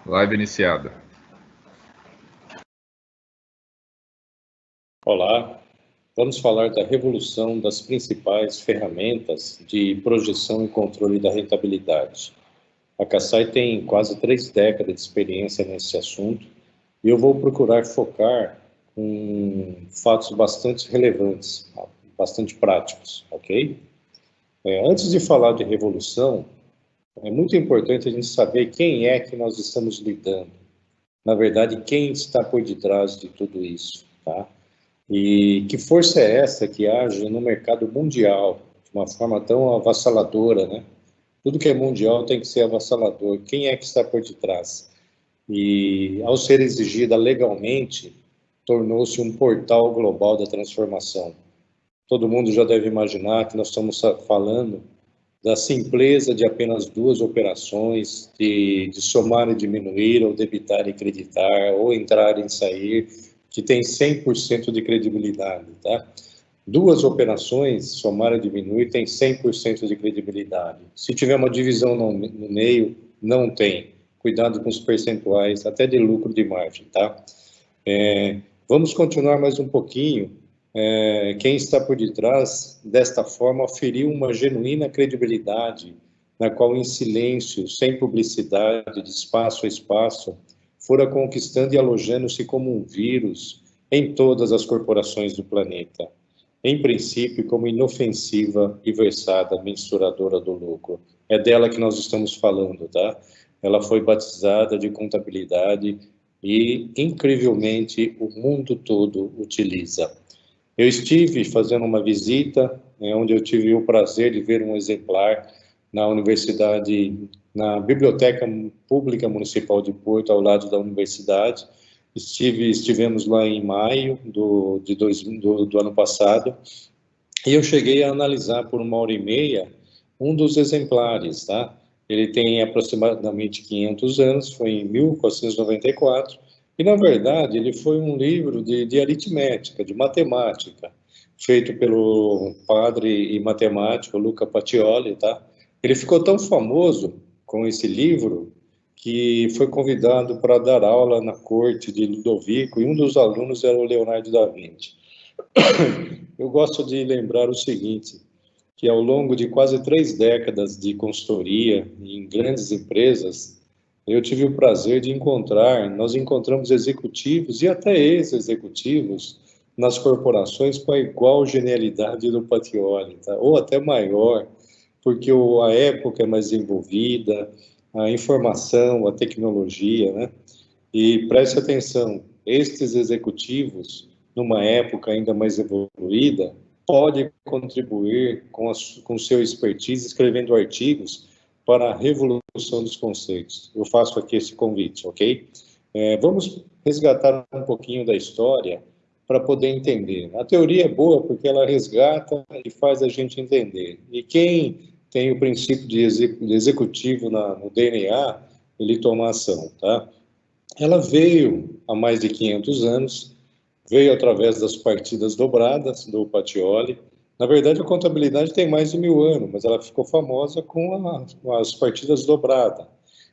Live iniciada. Olá, vamos falar da revolução das principais ferramentas de projeção e controle da rentabilidade. A Cassai tem quase 3 décadas de experiência nesse assunto e eu vou procurar focar em fatos bastante relevantes, bastante práticos, ok? Antes de falar de revolução, é muito importante a gente saber quem é que nós estamos lidando. Na verdade, quem está por detrás de tudo isso, tá? E que força é essa que age no mercado mundial de uma forma tão avassaladora, né? Tudo que é mundial tem que ser avassalador. Quem é que está por detrás? E, ao ser exigida legalmente, tornou-se um portal global da transformação. Todo mundo já deve imaginar que nós estamos falando da simpleza de apenas 2 operações, de somar e diminuir, ou debitar e creditar, ou entrar e sair, que tem 100% de credibilidade, tá? 2 operações, somar e diminuir, tem 100% de credibilidade. Se tiver uma divisão no meio, não tem. Cuidado com os percentuais, até de lucro de margem, tá? Vamos continuar mais um pouquinho. Quem está por detrás, desta forma, feriu uma genuína credibilidade, na qual, em silêncio, sem publicidade, de espaço a espaço, fora conquistando e alojando-se como um vírus em todas as corporações do planeta. Em princípio, como inofensiva e versada mensuradora do lucro. É dela que nós estamos falando, tá? Ela foi batizada de contabilidade e, incrivelmente, o mundo todo utiliza. Eu estive fazendo uma visita, onde eu tive o prazer de ver um exemplar na universidade, na Biblioteca Pública Municipal de Porto, ao lado da universidade. Estivemos lá em maio do ano passado, e eu cheguei a analisar por 1h30 um dos exemplares, tá? Ele tem aproximadamente 500 anos, foi em 1494, e, na verdade, ele foi um livro de aritmética, de matemática, feito pelo padre e matemático Luca Pacioli, tá? Ele ficou tão famoso com esse livro que foi convidado para dar aula na corte de Ludovico, e um dos alunos era o Leonardo da Vinci. Eu gosto de lembrar o seguinte, que ao longo de quase 3 décadas de consultoria em grandes empresas, eu tive o prazer de nós encontramos executivos e até ex-executivos nas corporações com a igual genialidade do Pacioli, tá? Ou até maior, porque a época é mais envolvida, a informação, a tecnologia, né? E preste atenção, estes executivos, numa época ainda mais evoluída, podem contribuir com seu expertise escrevendo artigos para a revolução dos conceitos. Eu faço aqui esse convite, ok? Vamos resgatar um pouquinho da história para poder entender. A teoria é boa porque ela resgata e faz a gente entender. E quem tem o princípio de executivo no DNA, ele toma ação, tá? Ela veio há mais de 500 anos, veio através das partidas dobradas do Pacioli. Na verdade, a contabilidade tem mais de 1000 anos, mas ela ficou famosa com as partidas dobradas.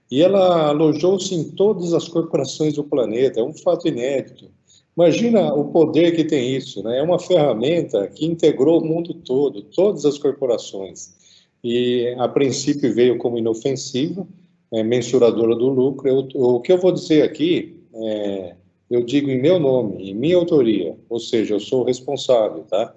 E ela alojou-se em todas as corporações do planeta, é um fato inédito. Imagina o poder que tem isso, né? É uma ferramenta que integrou o mundo todo, todas as corporações. E, a princípio, veio como inofensiva, mensuradora do lucro. O que eu vou dizer aqui, eu digo em meu nome, em minha autoria, ou seja, eu sou o responsável, tá?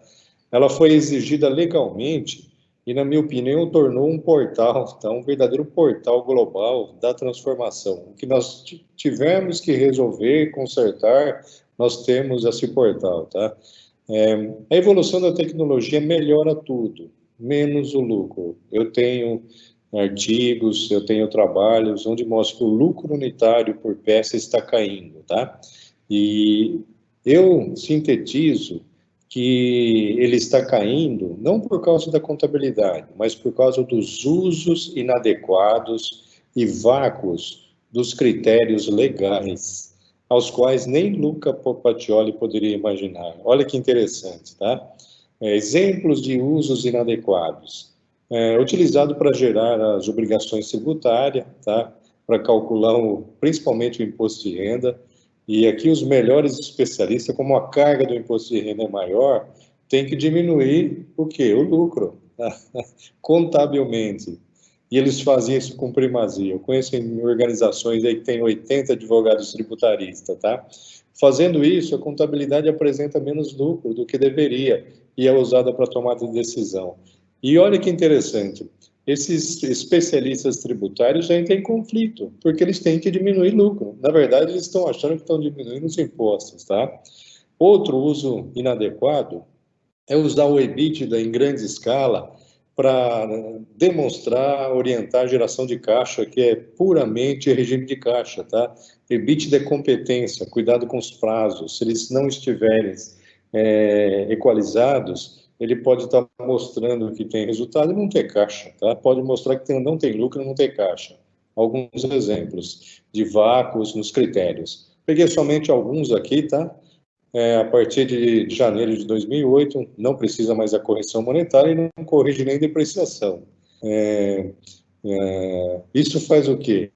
Ela foi exigida legalmente e, na minha opinião, tornou um portal, tá? Um verdadeiro portal global da transformação. O que nós tivemos que resolver, consertar, nós temos esse portal, tá? A evolução da tecnologia melhora tudo, menos o lucro. Eu tenho artigos, eu tenho trabalhos onde mostro que o lucro unitário por peça está caindo, tá? E eu sintetizo que ele está caindo não por causa da contabilidade, mas por causa dos usos inadequados e vácuos dos critérios legais, aos quais nem Luca Pacioli poderia imaginar. Olha que interessante, tá? Exemplos de usos inadequados. Utilizado para gerar as obrigações tributárias, tá? para calcular principalmente o imposto de renda. E aqui os melhores especialistas, como a carga do imposto de renda é maior, tem que diminuir o quê? O lucro, contabilmente. E eles faziam isso com primazia. Eu conheço em organizações aí que tem 80 advogados tributaristas, tá? Fazendo isso, a contabilidade apresenta menos lucro do que deveria e é usada para tomada de decisão. E olha que interessante, esses especialistas tributários já entram em conflito, porque eles têm que diminuir lucro. Na verdade, eles estão achando que estão diminuindo os impostos, tá? Outro uso inadequado é usar o EBITDA em grande escala para demonstrar, orientar a geração de caixa, que é puramente regime de caixa, tá? EBITDA é competência, cuidado com os prazos. Se eles não estiverem equalizados, ele pode estar mostrando que tem resultado e não ter caixa, tá? Pode mostrar que não tem lucro e não tem caixa. Alguns exemplos de vácuos nos critérios. Peguei somente alguns aqui, tá? A partir de janeiro de 2008, não precisa mais a correção monetária e não corrige nem depreciação. Isso faz o quê?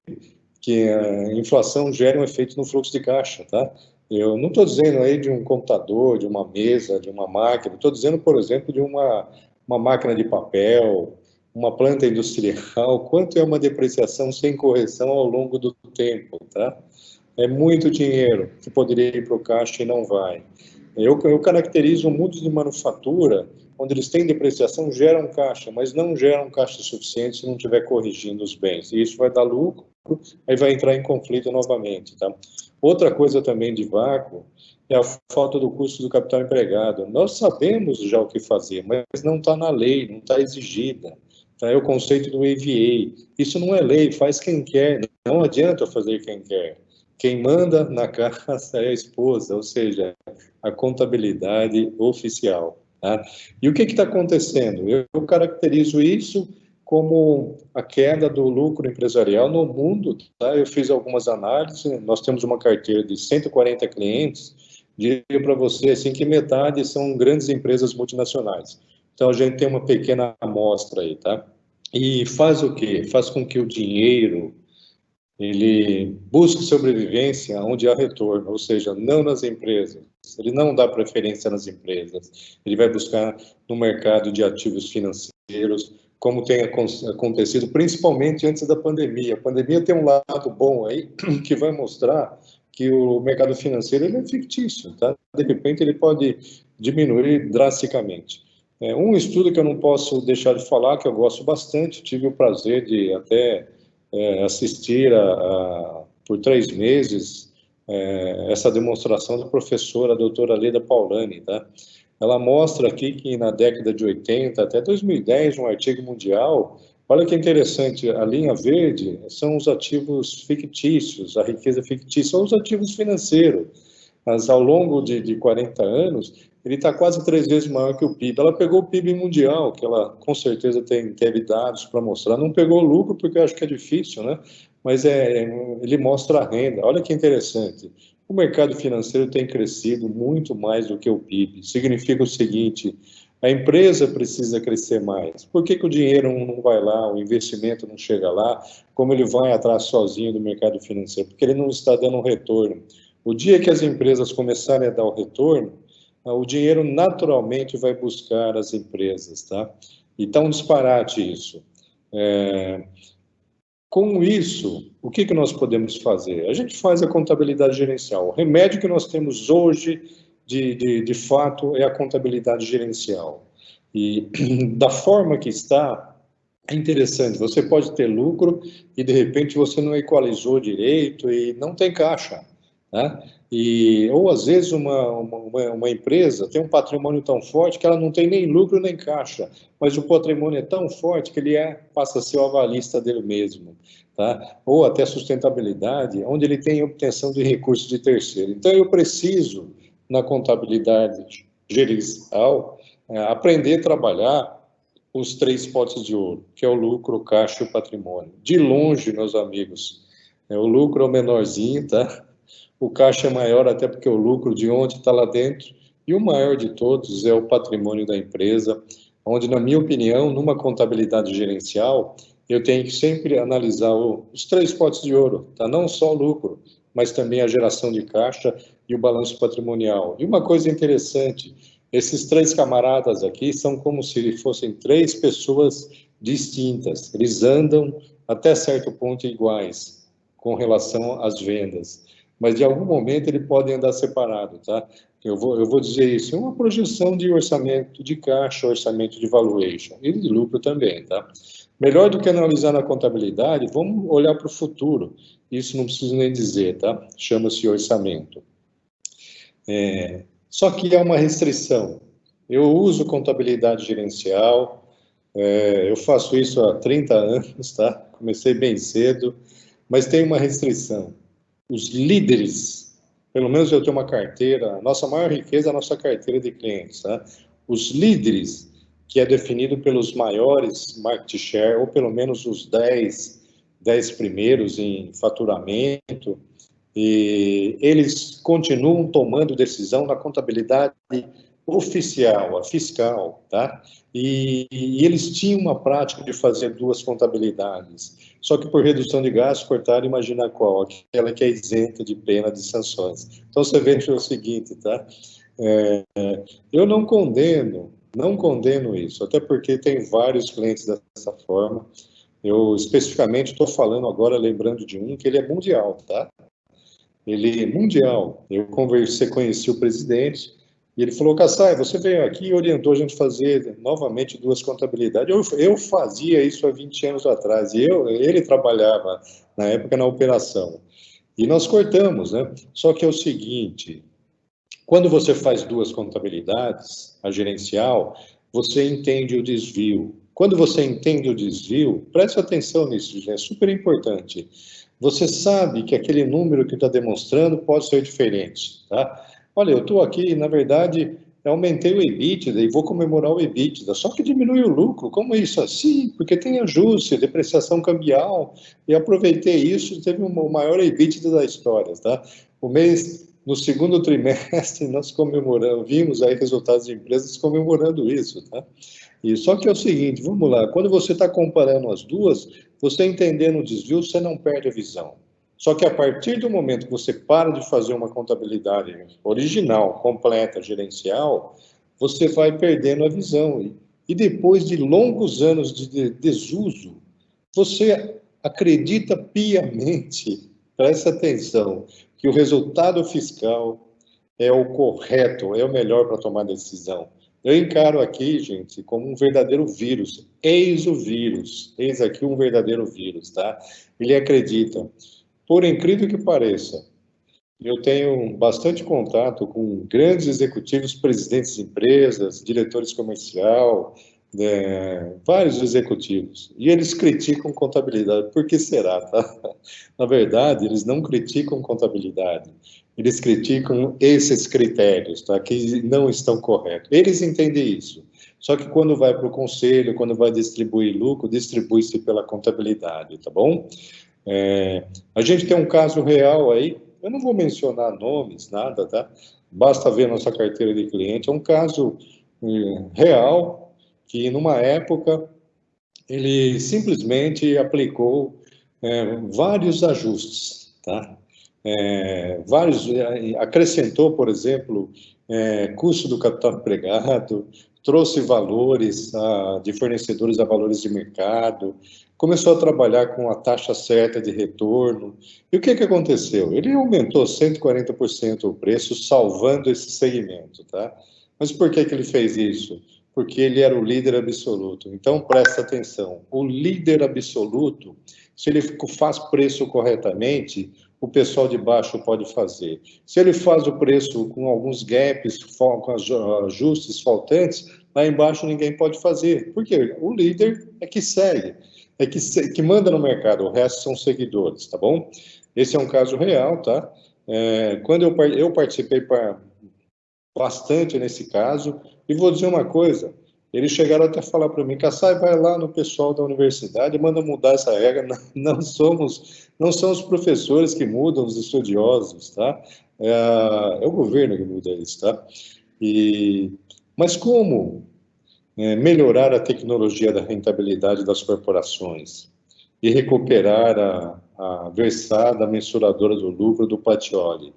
Que a inflação gera um efeito no fluxo de caixa, tá? Eu não estou dizendo aí de um computador, de uma mesa, de uma máquina, estou dizendo, por exemplo, de uma máquina de papel, uma planta industrial, quanto é uma depreciação sem correção ao longo do tempo, tá? É muito dinheiro que poderia ir para o caixa e não vai. Eu caracterizo mundos de manufatura, onde eles têm depreciação, geram caixa, mas não geram caixa suficiente se não estiver corrigindo os bens. E isso vai dar lucro, aí vai entrar em conflito novamente. Tá? Outra coisa também de vácuo é a falta do custo do capital empregado. Nós sabemos já o que fazer, mas não está na lei, não está exigida. Tá? É o conceito do EVA. Isso não é lei, faz quem quer, não adianta fazer quem quer. Quem manda na casa é a esposa, ou seja, a contabilidade oficial. Tá? E o que está acontecendo? Eu caracterizo isso como a queda do lucro empresarial no mundo. Tá? Eu fiz algumas análises, nós temos uma carteira de 140 clientes, diria para você assim, que metade são grandes empresas multinacionais. Então, a gente tem uma pequena amostra aí. Tá? E faz o quê? Faz com que o dinheiro ele busca sobrevivência onde há retorno, ou seja, não nas empresas. Ele não dá preferência nas empresas. Ele vai buscar no mercado de ativos financeiros, como tem acontecido, principalmente antes da pandemia. A pandemia tem um lado bom aí, que vai mostrar que o mercado financeiro ele é fictício, tá? De repente ele pode diminuir drasticamente. Um estudo que eu não posso deixar de falar, que eu gosto bastante, tive o prazer de até assistir por 3 meses essa demonstração da professora, a doutora Leda Paulani, tá? Ela mostra aqui que na década de 80 até 2010, um artigo mundial, olha que interessante, a linha verde são os ativos fictícios, a riqueza fictícia, são os ativos financeiros. Mas ao longo de 40 anos, ele está quase 3 vezes maior que o PIB. Ela pegou o PIB mundial, que ela com certeza teve dados para mostrar, não pegou lucro, porque eu acho que é difícil, né? Mas ele mostra a renda. Olha que interessante. O mercado financeiro tem crescido muito mais do que o PIB. Significa o seguinte, a empresa precisa crescer mais. Por que o dinheiro não vai lá, o investimento não chega lá, como ele vai atrás sozinho do mercado financeiro? Porque ele não está dando um retorno. O dia que as empresas começarem a dar o retorno, o dinheiro naturalmente vai buscar as empresas, tá? E tá um disparate isso. Com isso, o que nós podemos fazer? A gente faz a contabilidade gerencial. O remédio que nós temos hoje, de fato, é a contabilidade gerencial. E da forma que está, é interessante. Você pode ter lucro e, de repente, você não equalizou direito e não tem caixa. Né? Ou às vezes uma empresa tem um patrimônio tão forte que ela não tem nem lucro nem caixa, mas o patrimônio é tão forte que ele passa a ser o avalista dele mesmo, tá? Ou até sustentabilidade, onde ele tem obtenção de recursos de terceiro. Então eu preciso, na contabilidade gerencial, aprender a trabalhar os 3 potes de ouro, que é o lucro, o caixa e o patrimônio. De longe, meus amigos, o lucro é o menorzinho, tá? O caixa é maior até porque o lucro de onde está lá dentro, e o maior de todos é o patrimônio da empresa, onde, na minha opinião, numa contabilidade gerencial, eu tenho que sempre analisar os 3 potes de ouro, tá? Não só o lucro, mas também a geração de caixa e o balanço patrimonial. E uma coisa interessante, esses 3 camaradas aqui são como se fossem 3 pessoas distintas, eles andam até certo ponto iguais com relação às vendas, mas de algum momento eles podem andar separados, tá? Eu vou dizer isso, é uma projeção de orçamento de caixa, orçamento de valuation e de lucro também, tá? Melhor do que analisar na contabilidade, vamos olhar para o futuro. Isso não preciso nem dizer, tá? Chama-se orçamento. Só que é uma restrição. Eu uso contabilidade gerencial, eu faço isso há 30 anos, tá? Comecei bem cedo, mas tem uma restrição. Os líderes, pelo menos eu tenho uma carteira, a nossa maior riqueza é a nossa carteira de clientes, tá? Os líderes, que é definido pelos maiores market share, ou pelo menos os 10 primeiros em faturamento, e eles continuam tomando decisão na contabilidade oficial, a fiscal, tá? E eles tinham uma prática de fazer 2 contabilidades, só que por redução de gastos cortaram, imagina qual, aquela que é isenta de pena de sanções. Então você veja o seguinte, tá? Eu não condeno isso, até porque tem vários clientes dessa forma. Eu especificamente estou falando agora, lembrando de um, que ele é mundial, tá? Ele é mundial. Eu conheci o presidente, e ele falou, Kassai, você veio aqui e orientou a gente a fazer novamente 2 contabilidades. Eu fazia isso há 20 anos atrás, e ele trabalhava, na época, na operação. E nós cortamos, né? Só que é o seguinte, quando você faz 2 contabilidades, a gerencial, você entende o desvio. Quando você entende o desvio, preste atenção nisso, é super importante. Você sabe que aquele número que está demonstrando pode ser diferente, tá? Olha, eu estou aqui, na verdade, eu aumentei o EBITDA e vou comemorar o EBITDA, só que diminui o lucro. Como isso? Assim, porque tem ajuste, depreciação cambial, e aproveitei isso, teve o maior EBITDA da história, tá? No segundo trimestre, nós vimos aí resultados de empresas comemorando isso, tá? E só que é o seguinte, vamos lá, quando você está comparando as duas, você entendendo o desvio, você não perde a visão. Só que a partir do momento que você para de fazer uma contabilidade original, completa, gerencial, você vai perdendo a visão. E depois de longos anos de desuso, você acredita piamente, presta atenção, que o resultado fiscal é o correto, é o melhor para tomar decisão. Eu encaro aqui, gente, como um verdadeiro vírus. Eis o vírus. Eis aqui um verdadeiro vírus, tá? Ele acredita. Por incrível que pareça, eu tenho bastante contato com grandes executivos, presidentes de empresas, diretores comercial, vários executivos. E eles criticam contabilidade. Por que será, tá? Na verdade, eles não criticam contabilidade. Eles criticam esses critérios, tá? Que não estão corretos. Eles entendem isso. Só que quando vai para o conselho, quando vai distribuir lucro, distribui-se pela contabilidade, tá bom? A gente tem um caso real aí, eu não vou mencionar nomes, nada, tá? Basta ver nossa carteira de cliente. É um caso real que, numa época, ele simplesmente aplicou vários ajustes, tá? Acrescentou, por exemplo, custo do capital empregado, trouxe valores de fornecedores a valores de mercado, começou a trabalhar com a taxa certa de retorno. E o que aconteceu? Ele aumentou 140% o preço, salvando esse segmento, tá? Mas por que ele fez isso? Porque ele era o líder absoluto. Então, presta atenção, o líder absoluto, se ele faz preço corretamente, o pessoal de baixo pode fazer. Se ele faz o preço com alguns gaps, com ajustes faltantes, lá embaixo ninguém pode fazer. Por quê? O líder é que segue, que manda no mercado, o resto são seguidores, tá bom? Esse é um caso real, tá? Quando eu participei bastante nesse caso, e vou dizer uma coisa, eles chegaram até a falar para mim, Kassai, vai lá no pessoal da universidade e manda mudar essa regra, não são os professores que mudam, os estudiosos, tá? É o governo que muda isso, tá? Mas como melhorar a tecnologia da rentabilidade das corporações? e recuperar a versada mensuradora do lucro do Patioli?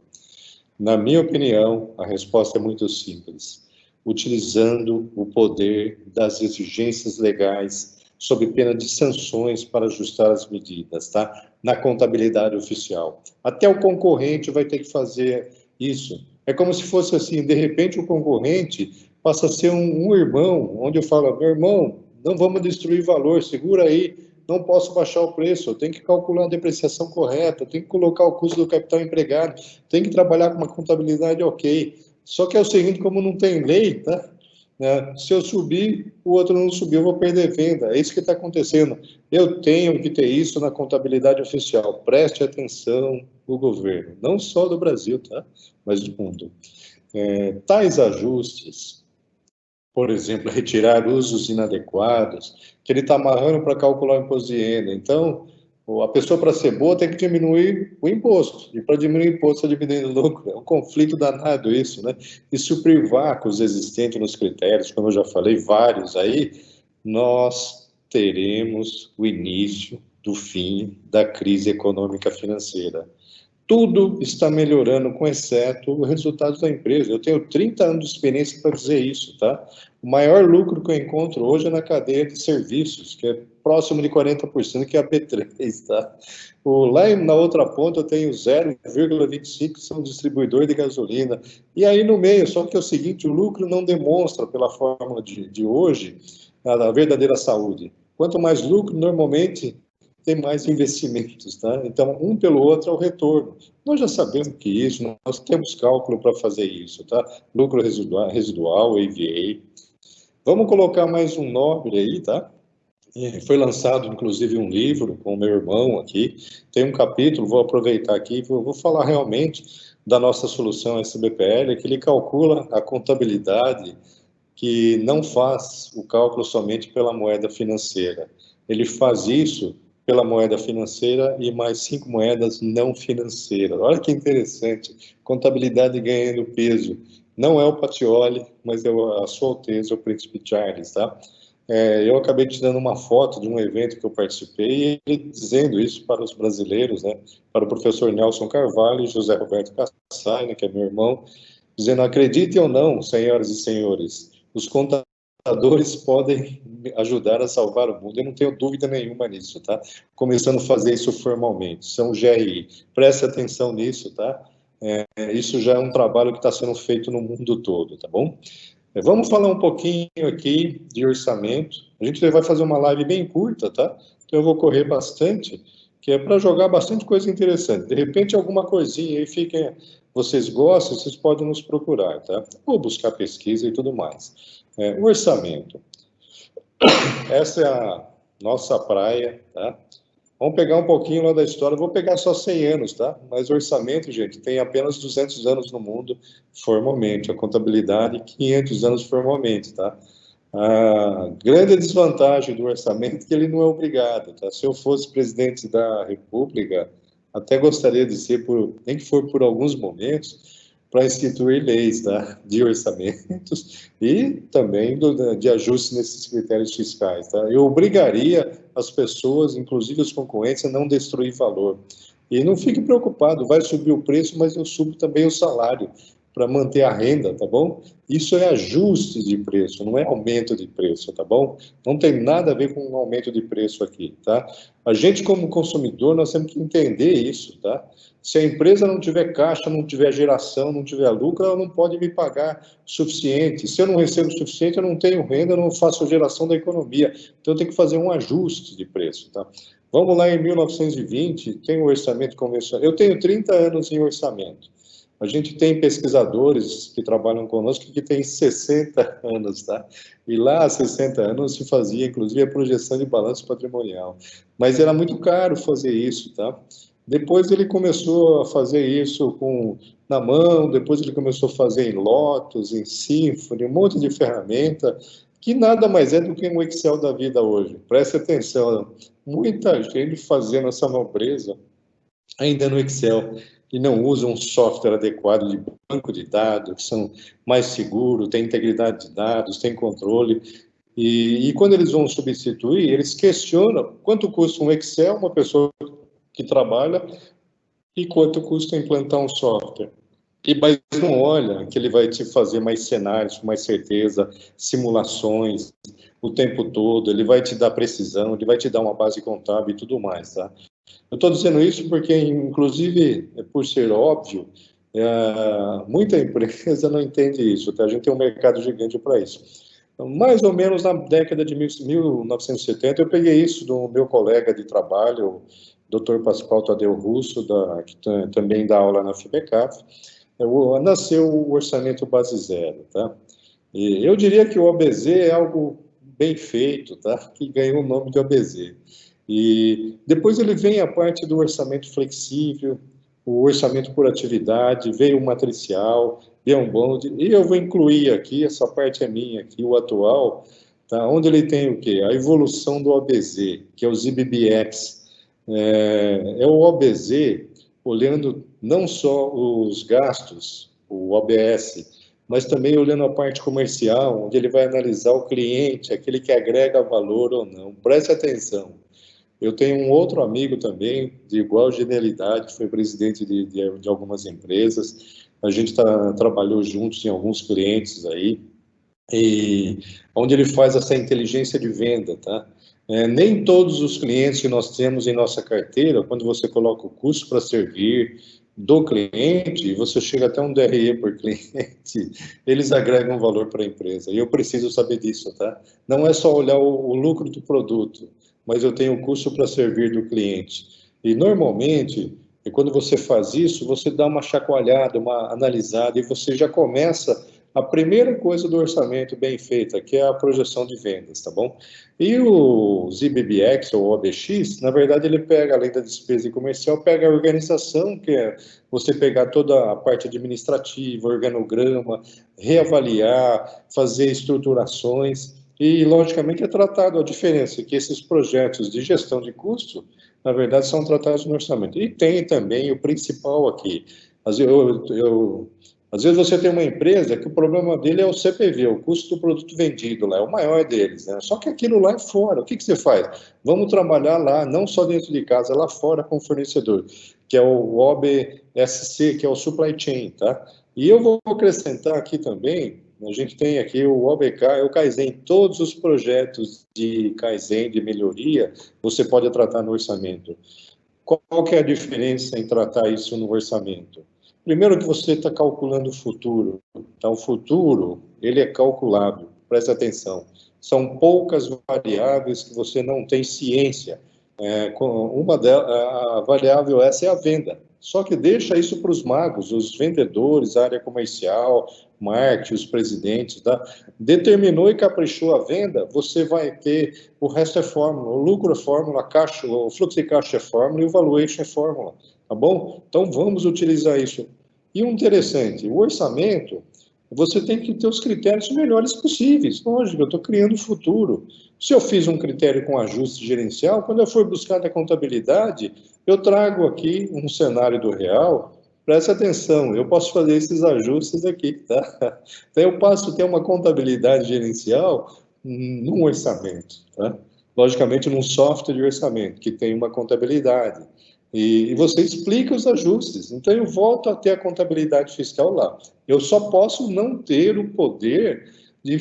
Na minha opinião, a resposta é muito simples. Utilizando o poder das exigências legais sob pena de sanções para ajustar as medidas, tá? Na contabilidade oficial. Até o concorrente vai ter que fazer isso. É como se fosse assim, de repente o concorrente passa a ser um irmão, onde eu falo, meu irmão, não vamos destruir valor, segura aí, não posso baixar o preço, eu tenho que calcular a depreciação correta, eu tenho que colocar o custo do capital empregado, tenho que trabalhar com uma contabilidade ok. Só que é o seguinte, como não tem lei, tá? Se eu subir, o outro não subir, eu vou perder venda. É isso que está acontecendo. Eu tenho que ter isso na contabilidade oficial. Preste atenção, o governo, não só do Brasil, tá? Mas do mundo. Tais ajustes, por exemplo, retirar usos inadequados, que ele está amarrando para calcular o imposto de renda. Então, a pessoa, para ser boa, tem que diminuir o imposto. E para diminuir o imposto, está diminuindo o lucro. É um conflito danado isso, né? E suprir vácuos existentes nos critérios, como eu já falei, vários aí, nós teremos o início do fim da crise econômica financeira. Tudo está melhorando, com exceto o resultado da empresa. Eu tenho 30 anos de experiência para dizer isso, tá? O maior lucro que eu encontro hoje é na cadeia de serviços, que é próximo de 40%, que é a B3, tá? Lá na outra ponta eu tenho 0,25, que são distribuidor de gasolina. E aí no meio, só que é o seguinte, o lucro não demonstra, pela fórmula de hoje, a verdadeira saúde. Quanto mais lucro, normalmente tem mais investimentos, tá? Então, um pelo outro é o retorno. Nós já sabemos que isso, nós temos cálculo para fazer isso, tá? Lucro residual, EVA. Vamos colocar mais um nobre aí, tá? Foi lançado, inclusive, um livro com o meu irmão aqui. Tem um capítulo, vou aproveitar aqui, vou falar realmente da nossa solução SBPL, que ele calcula a contabilidade que não faz o cálculo somente pela moeda financeira. Ele faz isso pela moeda financeira e mais 5 moedas não financeiras. Olha que interessante, contabilidade ganhando peso. Não é o Patioli, mas é a Sua Alteza, o Príncipe Charles, tá? Eu acabei te dando uma foto de um evento que eu participei, e ele dizendo isso para os brasileiros, né? Para o professor Nelson Carvalho e José Roberto Cassai, né, que é meu irmão, dizendo, acreditem ou não, senhoras e senhores, os contadores podem ajudar a salvar o mundo. Eu não tenho dúvida nenhuma nisso, tá? Começando a fazer isso formalmente. São GRI. Preste atenção nisso, tá? Isso já é um trabalho que está sendo feito no mundo todo, tá bom? Vamos falar um pouquinho aqui de orçamento. A gente vai fazer uma live bem curta, tá? Então eu vou correr bastante, que é para jogar bastante coisa interessante. De repente, alguma coisinha aí fiquem, vocês gostam, vocês podem nos procurar, tá? Ou buscar pesquisa e tudo mais. O orçamento. Essa é a nossa praia, tá? Vamos pegar um pouquinho lá da história, vou pegar só 100 anos, tá? Mas o orçamento, gente, tem apenas 200 anos no mundo formalmente, a contabilidade 500 anos formalmente, tá? A grande desvantagem do orçamento é que ele não é obrigado, tá? Se eu fosse presidente da República, até gostaria de ser, nem que for por alguns momentos, para instituir leis, tá? De orçamentos e também de ajuste nesses critérios fiscais, tá? Eu obrigaria as pessoas, inclusive os concorrentes, a não destruir valor. E não fique preocupado, vai subir o preço, mas eu subo também o salário para manter a renda, tá bom? Isso é ajuste de preço, não é aumento de preço, tá bom? Não tem nada a ver com um aumento de preço aqui, tá? A gente, como consumidor, nós temos que entender isso, tá? Se a empresa não tiver caixa, não tiver geração, não tiver lucro, ela não pode me pagar o suficiente. Se eu não recebo o suficiente, eu não tenho renda, eu não faço geração da economia. Então, eu tenho que fazer um ajuste de preço, tá? Vamos lá em 1920, tem o orçamento convencional. Eu tenho 30 anos em orçamento. A gente tem pesquisadores que trabalham conosco que têm 60 anos, tá? E lá há 60 anos se fazia, inclusive, a projeção de balanço patrimonial. Mas era muito caro fazer isso, tá? Depois ele começou a fazer isso na mão, depois ele começou a fazer em Lotus, em Symfony, um monte de ferramenta, que nada mais é do que um Excel da vida hoje. Preste atenção, muita gente fazendo essa nobreza ainda no Excel e não usa um software adequado de banco de dados, que são mais seguros, tem integridade de dados, tem controle. E quando eles vão substituir, eles questionam quanto custa um Excel, uma pessoa que trabalha, e quanto custa implantar um software. Mas não olha que ele vai te fazer mais cenários, com mais certeza, simulações o tempo todo, ele vai te dar precisão, ele vai te dar uma base contábil e tudo mais, tá? Eu estou dizendo isso porque, inclusive, por ser óbvio, muita empresa não entende isso, tá? A gente tem um mercado gigante para isso. Então, mais ou menos na década de 1970, eu peguei isso do meu colega de trabalho, o Dr. Pascoal Tadeu Russo, que também dá aula na FIBECAF. Nasceu o orçamento base zero, tá? E eu diria que o OBZ é algo bem feito, tá? Que ganhou o nome de OBZ. E depois ele vem a parte do orçamento flexível, o orçamento por atividade, veio o matricial, veio um bonde, e eu vou incluir aqui, essa parte é minha aqui, o atual, tá? Onde ele tem o quê? A evolução do OBZ, que é o ZBBX. É o OBZ olhando não só os gastos, o OBS, mas também olhando a parte comercial, onde ele vai analisar o cliente, aquele que agrega valor ou não. Preste atenção. Eu tenho um outro amigo também, de igual genialidade, foi presidente de algumas empresas. A gente trabalhou juntos em alguns clientes aí, e onde ele faz essa inteligência de venda, tá? Nem todos os clientes que nós temos em nossa carteira, quando você coloca o custo para servir do cliente, e você chega até um DRE por cliente, eles agregam valor para a empresa. E eu preciso saber disso, tá? Não é só olhar o lucro do produto, mas eu tenho o custo para servir do cliente. E normalmente, quando você faz isso, você dá uma chacoalhada, uma analisada, e você já começa a primeira coisa do orçamento bem feita, que é a projeção de vendas, tá bom? E o ZBBX, ou OBX, na verdade, ele pega, além da despesa comercial, pega a organização, que é você pegar toda a parte administrativa, organograma, reavaliar, fazer estruturações, e, logicamente, é tratado a diferença, que esses projetos de gestão de custo, na verdade, são tratados no orçamento. E tem também o principal aqui. Às vezes você tem uma empresa que o problema dele é o CPV, o custo do produto vendido lá, é o maior deles, né? Só que aquilo lá é fora. O que você faz? Vamos trabalhar lá, não só dentro de casa, lá fora com o fornecedor, que é o OBSC, que é o Supply Chain, tá? E eu vou acrescentar aqui também, a gente tem aqui o OBK, é o Kaizen, todos os projetos de Kaizen, de melhoria, você pode tratar no orçamento. Qual que é a diferença em tratar isso no orçamento? Primeiro que você está calculando o futuro. Então, o futuro, ele é calculado. Preste atenção. São poucas variáveis que você não tem ciência. Uma delas, a variável essa é a venda. Só que deixa isso para os magos, os vendedores, a área comercial, marketing, os presidentes, tá? Determinou e caprichou a venda, você vai ter, o resto é fórmula, o lucro é fórmula, o fluxo de caixa é fórmula e o valuation é fórmula, tá bom? Então vamos utilizar isso. E o interessante, o orçamento, você tem que ter os critérios melhores possíveis. Lógico, eu estou criando o futuro. Se eu fiz um critério com ajuste gerencial, quando eu for buscar na contabilidade, eu trago aqui um cenário do real. Preste atenção, eu posso fazer esses ajustes aqui, tá? Então, eu passo a ter uma contabilidade gerencial num orçamento, tá? Logicamente, num software de orçamento, que tem uma contabilidade. E você explica os ajustes. Então, eu volto a ter a contabilidade fiscal lá. Eu só posso não ter o poder de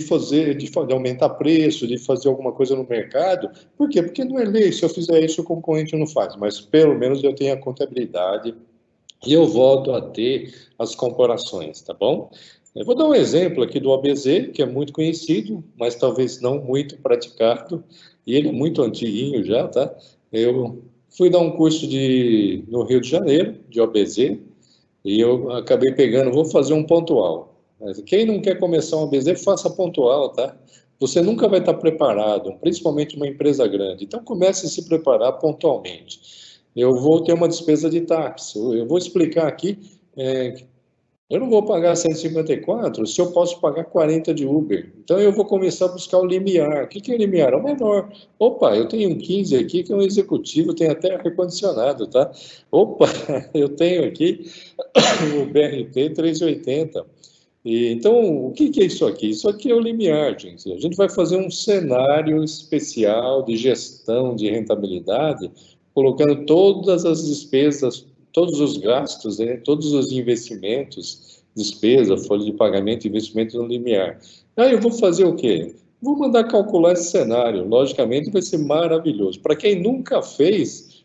aumentar preço, de fazer alguma coisa no mercado. Por quê? Porque não é lei. Se eu fizer isso, o concorrente não faz. Mas, pelo menos, eu tenho a contabilidade e eu volto a ter as comparações, tá bom? Eu vou dar um exemplo aqui do OBZ, que é muito conhecido, mas talvez não muito praticado, e ele é muito antiguinho já, tá? Eu fui dar um curso no Rio de Janeiro, de OBZ, e eu acabei pegando, vou fazer um pontual. Mas quem não quer começar um OBZ, faça pontual, tá? Você nunca vai estar preparado, principalmente uma empresa grande. Então, comece a se preparar pontualmente. Eu vou ter uma despesa de táxi. Eu vou explicar aqui, eu não vou pagar 154 se eu posso pagar 40 de Uber. Então, eu vou começar a buscar o limiar. O que é o limiar? É o menor. Opa, eu tenho um 15 aqui, que é um executivo, tem até ar-condicionado, tá? Opa, eu tenho aqui o BRT 380. Então, o que é isso aqui? Isso aqui é o limiar, gente. A gente vai fazer um cenário especial de gestão de rentabilidade, colocando todas as despesas, todos os gastos, né, todos os investimentos, despesa, folha de pagamento, investimento no limiar. Aí eu vou fazer o quê? Vou mandar calcular esse cenário. Logicamente, vai ser maravilhoso. Para quem nunca fez,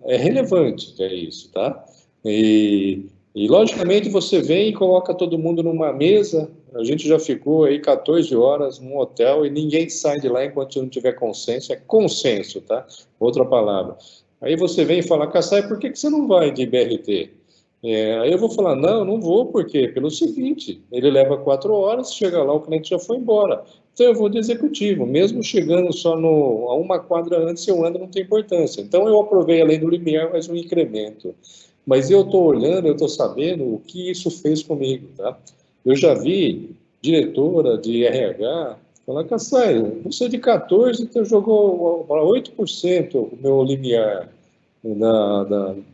é relevante, é isso, tá? E, logicamente, você vem e coloca todo mundo numa mesa. A gente já ficou aí 14 horas num hotel e ninguém sai de lá enquanto não tiver consenso. É consenso, tá? Outra palavra. Aí você vem e fala, Kassai, por que você não vai de BRT? Aí eu vou falar, não, não vou, por quê? Pelo seguinte, ele leva 4 horas, chega lá, o cliente já foi embora. Então eu vou de executivo, mesmo chegando só a uma quadra antes, eu ando, não tem importância. Então eu aprovei, além do limiar, mais um incremento. Mas eu estou olhando, eu estou sabendo o que isso fez comigo, tá? Eu já vi diretora de RH falar, Kassai, você de 14, então jogou para 8% o meu limiar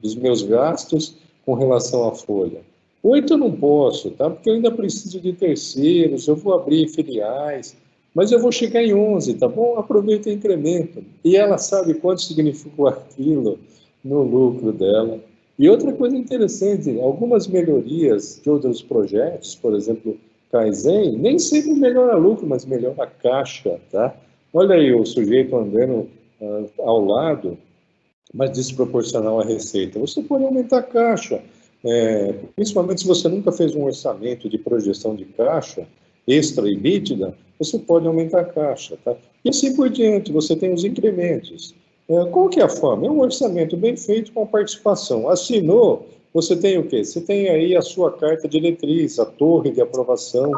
dos meus gastos com relação à folha. 8 eu não posso, tá? Porque eu ainda preciso de terceiros, eu vou abrir filiais, mas eu vou chegar em 11, tá bom? Aproveita e incremento. E ela sabe quanto significou aquilo no lucro dela. E outra coisa interessante, algumas melhorias de outros projetos, por exemplo, Kaizen, nem sempre melhora lucro, mas melhora a caixa, tá? Olha aí o sujeito andando ao lado, mas desproporcional à receita. Você pode aumentar a caixa, principalmente se você nunca fez um orçamento de projeção de caixa, extra e EBITDA, você pode aumentar a caixa, tá? E assim por diante, você tem os incrementos. Qual que é a forma? É um orçamento bem feito com a participação. Assinou, você tem o quê? Você tem aí a sua carta diretriz, a torre de aprovação.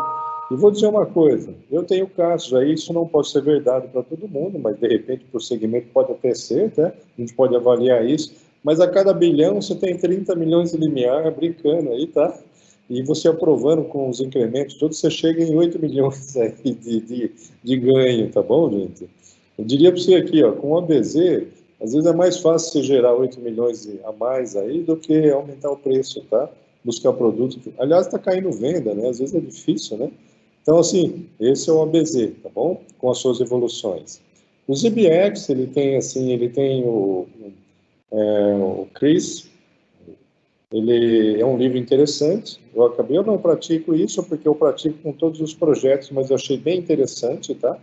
E vou dizer uma coisa, eu tenho casos aí, isso não pode ser verdade para todo mundo, mas de repente para o segmento pode até ser, né? A gente pode avaliar isso, mas a cada bilhão você tem 30 milhões de limiar, brincando aí, tá? E você aprovando com os incrementos todos, você chega em 8 milhões aí de ganho, tá bom, gente? Eu diria para você aqui, ó, com o ABZ, às vezes é mais fácil você gerar 8 milhões a mais aí do que aumentar o preço, tá? Buscar produto. Aliás, está caindo venda, né? Às vezes é difícil, né? Então, assim, esse é o ABZ, tá bom? Com as suas evoluções. O ZBX, ele tem, assim, ele tem o Chris, ele é um livro interessante. Eu não pratico isso porque eu pratico com todos os projetos, mas eu achei bem interessante, tá?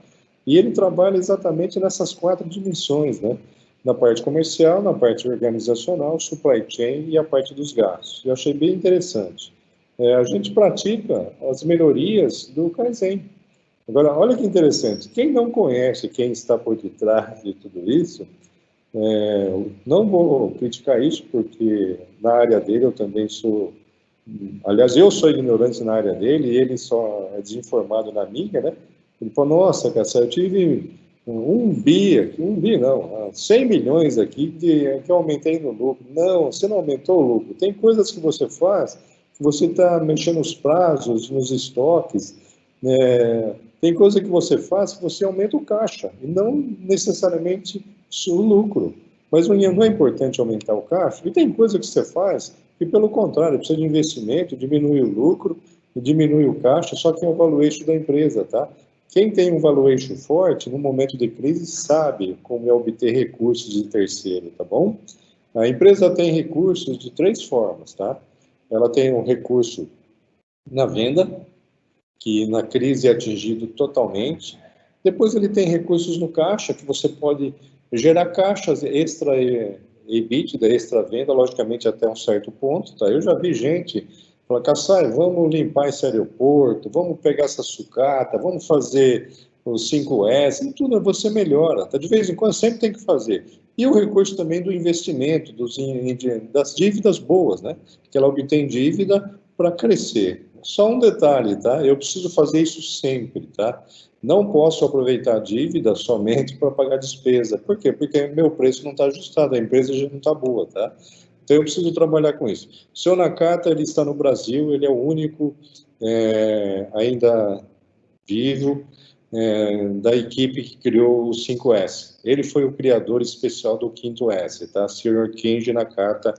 E ele trabalha exatamente nessas 4 dimensões, né? Na parte comercial, na parte organizacional, supply chain e a parte dos gastos. Eu achei bem interessante. A gente pratica as melhorias do Kaizen. Agora, olha que interessante, quem não conhece, quem está por detrás de tudo isso, não vou criticar isso, porque na área dele eu também sou, aliás, eu sou ignorante na área dele, e ele só é desinformado na minha, né? Ele falou, nossa, Cassio, eu tive um bi não, 100 milhões aqui que eu aumentei no lucro. Não, você não aumentou o lucro. Tem coisas que você faz que você está mexendo nos prazos, nos estoques, tem coisa que você faz que você aumenta o caixa, e não necessariamente o lucro. Mas não é importante aumentar o caixa, e tem coisa que você faz que, pelo contrário, precisa de investimento, diminui o lucro, diminui o caixa, só que é o valuation da empresa, tá? Quem tem um valuation forte, no momento de crise, sabe como é obter recursos de terceiro, tá bom? A empresa tem recursos de 3 formas, tá? Ela tem um recurso na venda, que na crise é atingido totalmente. Depois ele tem recursos no caixa, que você pode gerar caixas extra EBITDA, extra venda, logicamente até um certo ponto, tá? Eu já vi gente falar, Kassai, vamos limpar esse aeroporto, vamos pegar essa sucata, vamos fazer os 5S, e tudo você melhora, tá? De vez em quando sempre tem que fazer. E o recurso também do investimento, das dívidas boas, né? Que ela obtém dívida para crescer. Só um detalhe, tá? Eu preciso fazer isso sempre, tá? Não posso aproveitar a dívida somente para pagar despesa. Por quê? Porque meu preço não está ajustado, a empresa já não está boa, tá? Então eu preciso trabalhar com isso. O seu Nakata, ele está no Brasil, ele é o único ainda vivo da equipe que criou o 5S. Ele foi o criador especial do 5º S, tá? Sr. Kenji Nakata,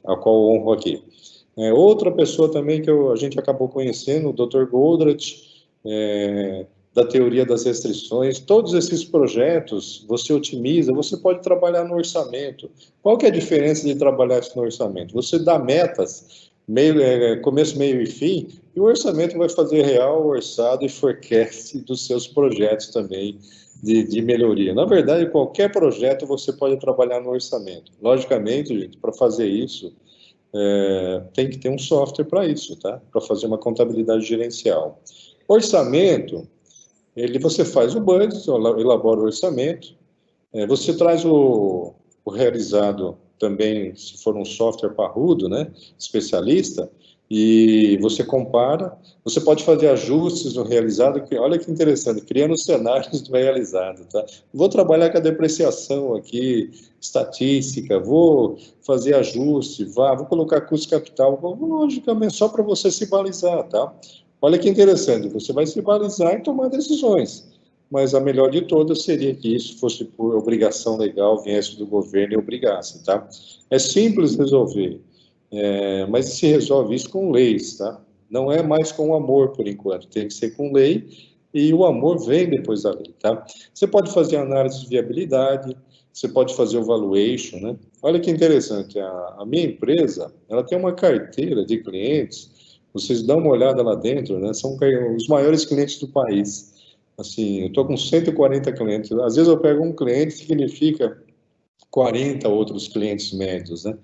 a qual eu honro aqui. Outra pessoa também que a gente acabou conhecendo, o Dr. Goldratt, da teoria das restrições. Todos esses projetos você otimiza, você pode trabalhar no orçamento. Qual que é a diferença de trabalhar isso no orçamento? Você dá metas, começo, meio e fim, e o orçamento vai fazer real, orçado e forecast dos seus projetos também de melhoria. Na verdade, qualquer projeto você pode trabalhar no orçamento. Logicamente, gente, para fazer isso, tem que ter um software para isso, tá? Para fazer uma contabilidade gerencial. Orçamento, você faz o budget, elabora o orçamento, você traz o realizado também, se for um software parrudo, né, especialista, e você compara, você pode fazer ajustes no realizado, que, olha que interessante, criando cenários do realizado, tá? Vou trabalhar com a depreciação aqui, estatística, vou fazer ajuste, vou colocar custo capital, logicamente, só para você se balizar, tá? Olha que interessante, você vai se balizar e tomar decisões, mas a melhor de todas seria que isso fosse por obrigação legal, viesse do governo e obrigasse, tá? É simples resolver, mas se resolve isso com leis, tá? Não é mais com amor, por enquanto, tem que ser com lei, e o amor vem depois da lei, tá? Você pode fazer análise de viabilidade, você pode fazer o valuation, né? Olha que interessante, a minha empresa, ela tem uma carteira de clientes, vocês dão uma olhada lá dentro, né? São os maiores clientes do país. Assim, eu estou com 140 clientes. Às vezes eu pego um cliente, significa 40 outros clientes médios, né?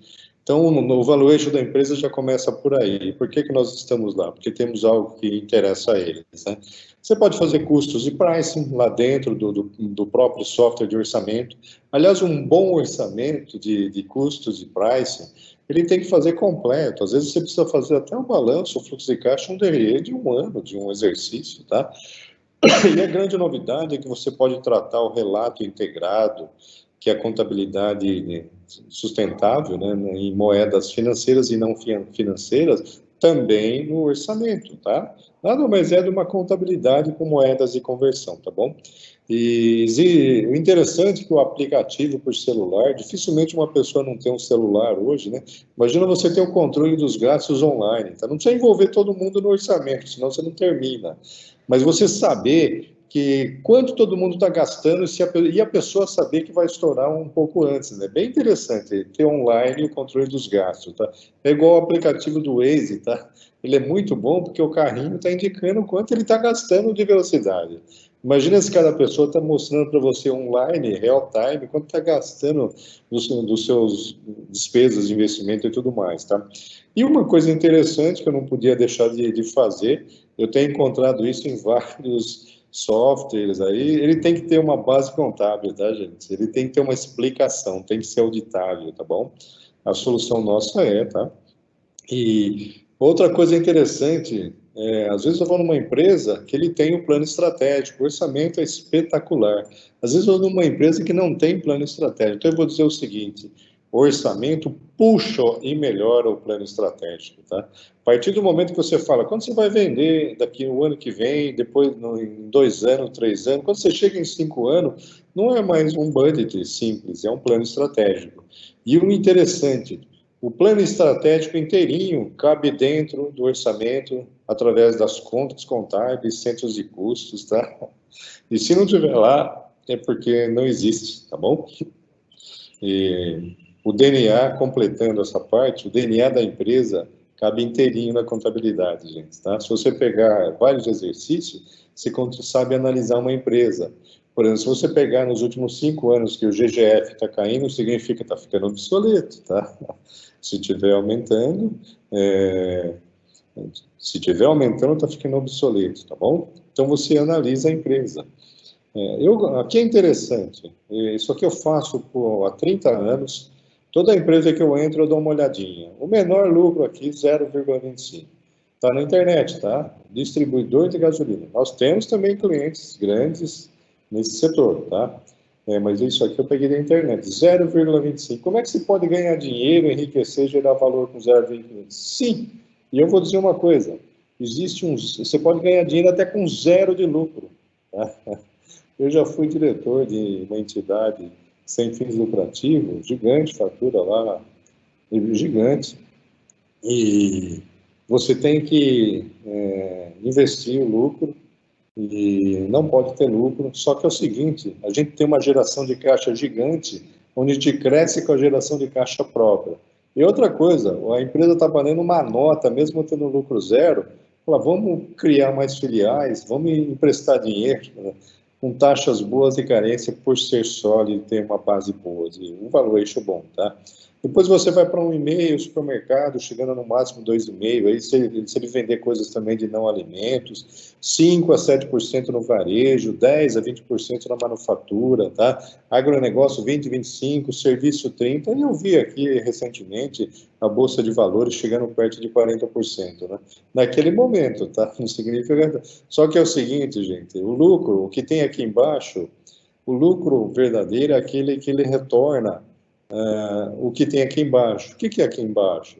Então, no valuation da empresa já começa por aí. Por que nós estamos lá? Porque temos algo que interessa a eles, né? Você pode fazer custos de pricing lá dentro do próprio software de orçamento. Aliás, um bom orçamento de custos de pricing, ele tem que fazer completo. Às vezes você precisa fazer até um balanço, o fluxo de caixa, um DRE de um ano, de um exercício, tá? E a grande novidade é que você pode tratar o relato integrado, que é a contabilidade sustentável, né, em moedas financeiras e não financeiras, também no orçamento, tá? Nada mais é de uma contabilidade com moedas de conversão, tá bom? E o interessante é que o aplicativo por celular, dificilmente uma pessoa não tem um celular hoje, né? Imagina você ter o controle dos gastos online, tá? Não precisa envolver todo mundo no orçamento, senão você não termina. Mas você saber que quanto todo mundo está gastando e a pessoa saber que vai estourar um pouco antes, né? Bem interessante ter online o controle dos gastos, tá? É igual o aplicativo do Waze, tá? Ele é muito bom porque o carrinho está indicando quanto ele está gastando de velocidade. Imagina se cada pessoa está mostrando para você online, real time, quanto está gastando dos seus despesas de investimento e tudo mais, tá? E uma coisa interessante que eu não podia deixar de fazer, eu tenho encontrado isso em vários softwares aí, ele tem que ter uma base contábil, tá, gente? Ele tem que ter uma explicação, tem que ser auditável, tá bom? A solução nossa tá? E outra coisa interessante, às vezes eu vou numa empresa que ele tem o plano estratégico, o orçamento é espetacular. Às vezes eu vou numa empresa que não tem plano estratégico. Então eu vou dizer o seguinte, o orçamento puxa e melhora o plano estratégico, tá? A partir do momento que você fala, quando você vai vender daqui no ano que vem, depois em 2 anos, 3 anos, quando você chega em 5 anos, não é mais um budget simples, é um plano estratégico. E o interessante, o plano estratégico inteirinho cabe dentro do orçamento através das contas contábeis, centros de custos, tá? E se não tiver lá, é porque não existe, tá bom? E o DNA, completando essa parte, o DNA da empresa cabe inteirinho na contabilidade, gente, tá? Se você pegar vários exercícios, você sabe analisar uma empresa. Por exemplo, se você pegar nos últimos 5 anos que o GGF está caindo, significa que está ficando obsoleto, tá? Se estiver aumentando, está ficando obsoleto, tá bom? Então você analisa a empresa. Aqui é interessante, isso aqui eu faço há 30 anos, toda empresa que eu entro eu dou uma olhadinha. O menor lucro aqui, 0,25. Está na internet, tá? Distribuidor de gasolina. Nós temos também clientes grandes nesse setor, tá? Mas isso aqui eu peguei da internet, 0,25. Como é que se pode ganhar dinheiro, enriquecer, gerar valor com 0,25? Sim, e eu vou dizer uma coisa, você pode ganhar dinheiro até com 0 de lucro, tá? Eu já fui diretor de uma entidade sem fins lucrativos, gigante, fatura lá, gigante, E você tem que investir o lucro e não pode ter lucro. Só que é o seguinte, a gente tem uma geração de caixa gigante, onde a gente cresce com a geração de caixa própria. E outra coisa, a empresa está valendo uma nota, mesmo tendo lucro zero, fala, vamos criar mais filiais, vamos emprestar dinheiro, né, com taxas boas e carência por ser sólido e ter uma base boa, um valuation bom, tá? Depois você vai para 1,5, supermercado, chegando no máximo 2,5, aí se ele vender coisas também de não alimentos, 5 a 7% no varejo, 10 a 20% na manufatura, tá? Agronegócio 20, 25, serviço 30, e eu vi aqui recentemente a Bolsa de Valores chegando perto de 40%, né? Naquele momento, tá? Não significa... Só que é o seguinte, gente, o lucro, o que tem aqui embaixo, o lucro verdadeiro é aquele que ele retorna o que tem aqui embaixo. O que é aqui embaixo?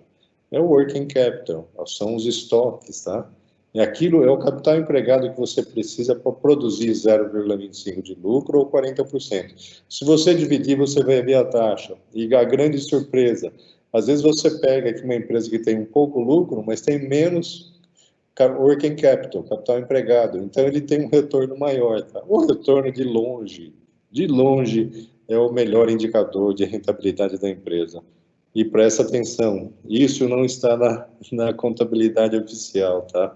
É o working capital, são os estoques, tá? E aquilo é o capital empregado que você precisa para produzir 0,25 de lucro ou 40%. Se você dividir, você vai ver a taxa. E a grande surpresa, às vezes você pega aqui uma empresa que tem um pouco lucro, mas tem menos working capital, capital empregado. Então ele tem um retorno maior, tá? O retorno de longe é o melhor indicador de rentabilidade da empresa. E presta atenção, isso não está na contabilidade oficial, tá?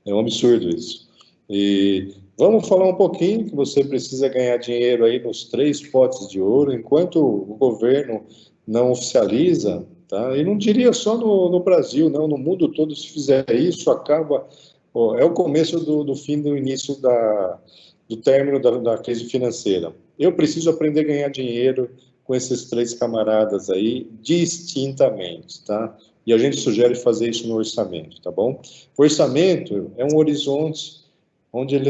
É um absurdo isso. E vamos falar um pouquinho que você precisa ganhar dinheiro aí nos 3 potes de ouro, enquanto o governo não oficializa, tá? E não diria só no Brasil, não, no mundo todo, se fizer isso, acaba... é o começo do fim do início do término da crise financeira. Eu preciso aprender a ganhar dinheiro com esses 3 camaradas aí, distintamente, tá? E a gente sugere fazer isso no orçamento, tá bom? O orçamento é um horizonte onde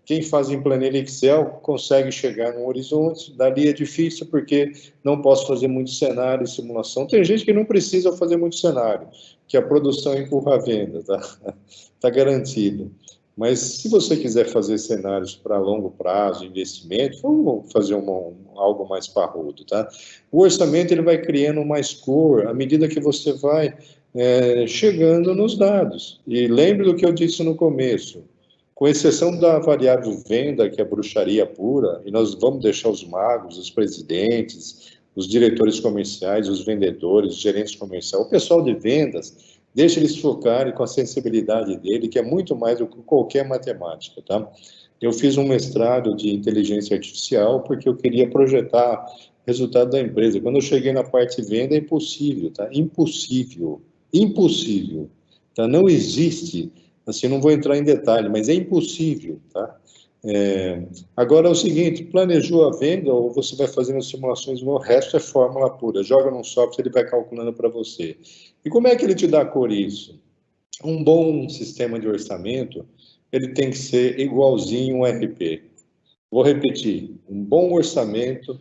quem faz em planilha Excel consegue chegar num horizonte, dali é difícil porque não posso fazer muito cenário e simulação. Tem gente que não precisa fazer muito cenário, que a produção empurra a venda, tá? Tá garantido. Mas se você quiser fazer cenários para longo prazo, investimento, vamos fazer algo mais parrudo, tá? O orçamento ele vai criando mais cor à medida que você vai chegando nos dados. E lembre do que eu disse no começo, com exceção da variável venda, que é bruxaria pura, e nós vamos deixar os magos, os presidentes, os diretores comerciais, os vendedores, os gerentes comerciais, o pessoal de vendas, deixa eles focarem com a sensibilidade dele, que é muito mais do que qualquer matemática, tá? Eu fiz um mestrado de inteligência artificial porque eu queria projetar o resultado da empresa. Quando eu cheguei na parte de venda, é impossível, tá? Impossível. Impossível. Tá? Não existe, assim, não vou entrar em detalhe, mas é impossível, tá? Agora é o seguinte, planejou a venda ou você vai fazendo simulações, o resto é fórmula pura, joga num software, ele vai calculando para você. E como é que ele te dá cor isso? Um bom sistema de orçamento, ele tem que ser igualzinho um RP. Vou repetir, um bom orçamento,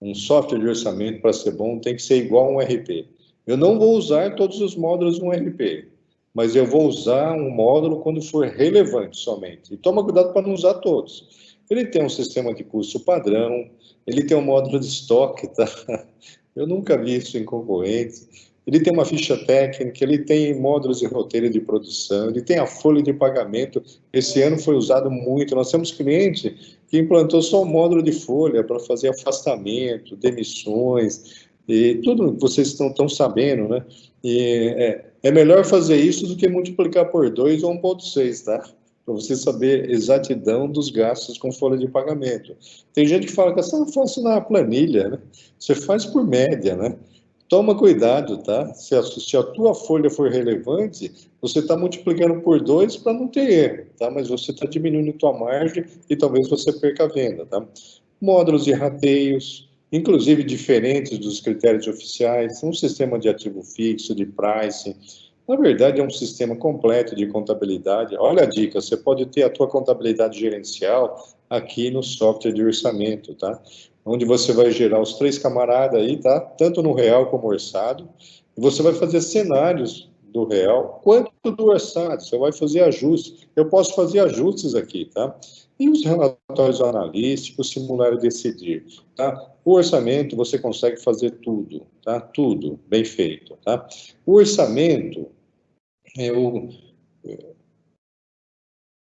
um software de orçamento para ser bom tem que ser igual a um RP. Eu não vou usar todos os módulos de um RP, mas eu vou usar um módulo quando for relevante somente. E toma cuidado para não usar todos. Ele tem um sistema de custo padrão, ele tem um módulo de estoque, tá? Eu nunca vi isso em concorrente. Ele tem uma ficha técnica, ele tem módulos de roteiro de produção, ele tem a folha de pagamento. Esse ano foi usado muito. Nós temos cliente que implantou só um módulo de folha para fazer afastamento, demissões, e tudo vocês estão sabendo, né? E é melhor fazer isso do que multiplicar por 2 ou 1,6, tá? Para você saber exatidão dos gastos com folha de pagamento. Tem gente que fala que essa não faço na planilha, né? Você faz por média, né? Toma cuidado, tá? Se a tua folha for relevante, você está multiplicando por 2 para não ter erro, tá? Mas você está diminuindo a tua margem e talvez você perca a venda, tá? Módulos de rateios, inclusive diferentes dos critérios oficiais, um sistema de ativo fixo, de pricing. Na verdade, é um sistema completo de contabilidade. Olha a dica, você pode ter a tua contabilidade gerencial aqui no software de orçamento, tá? Onde você vai gerar os 3 camaradas aí, tá? Tanto no real como orçado. E você vai fazer cenários do real, quanto do orçado. Você vai fazer ajustes. Eu posso fazer ajustes aqui, tá? E os relatórios analíticos, simular e decidir, tá? O orçamento, você consegue fazer tudo, tá? Tudo bem feito, tá? O orçamento,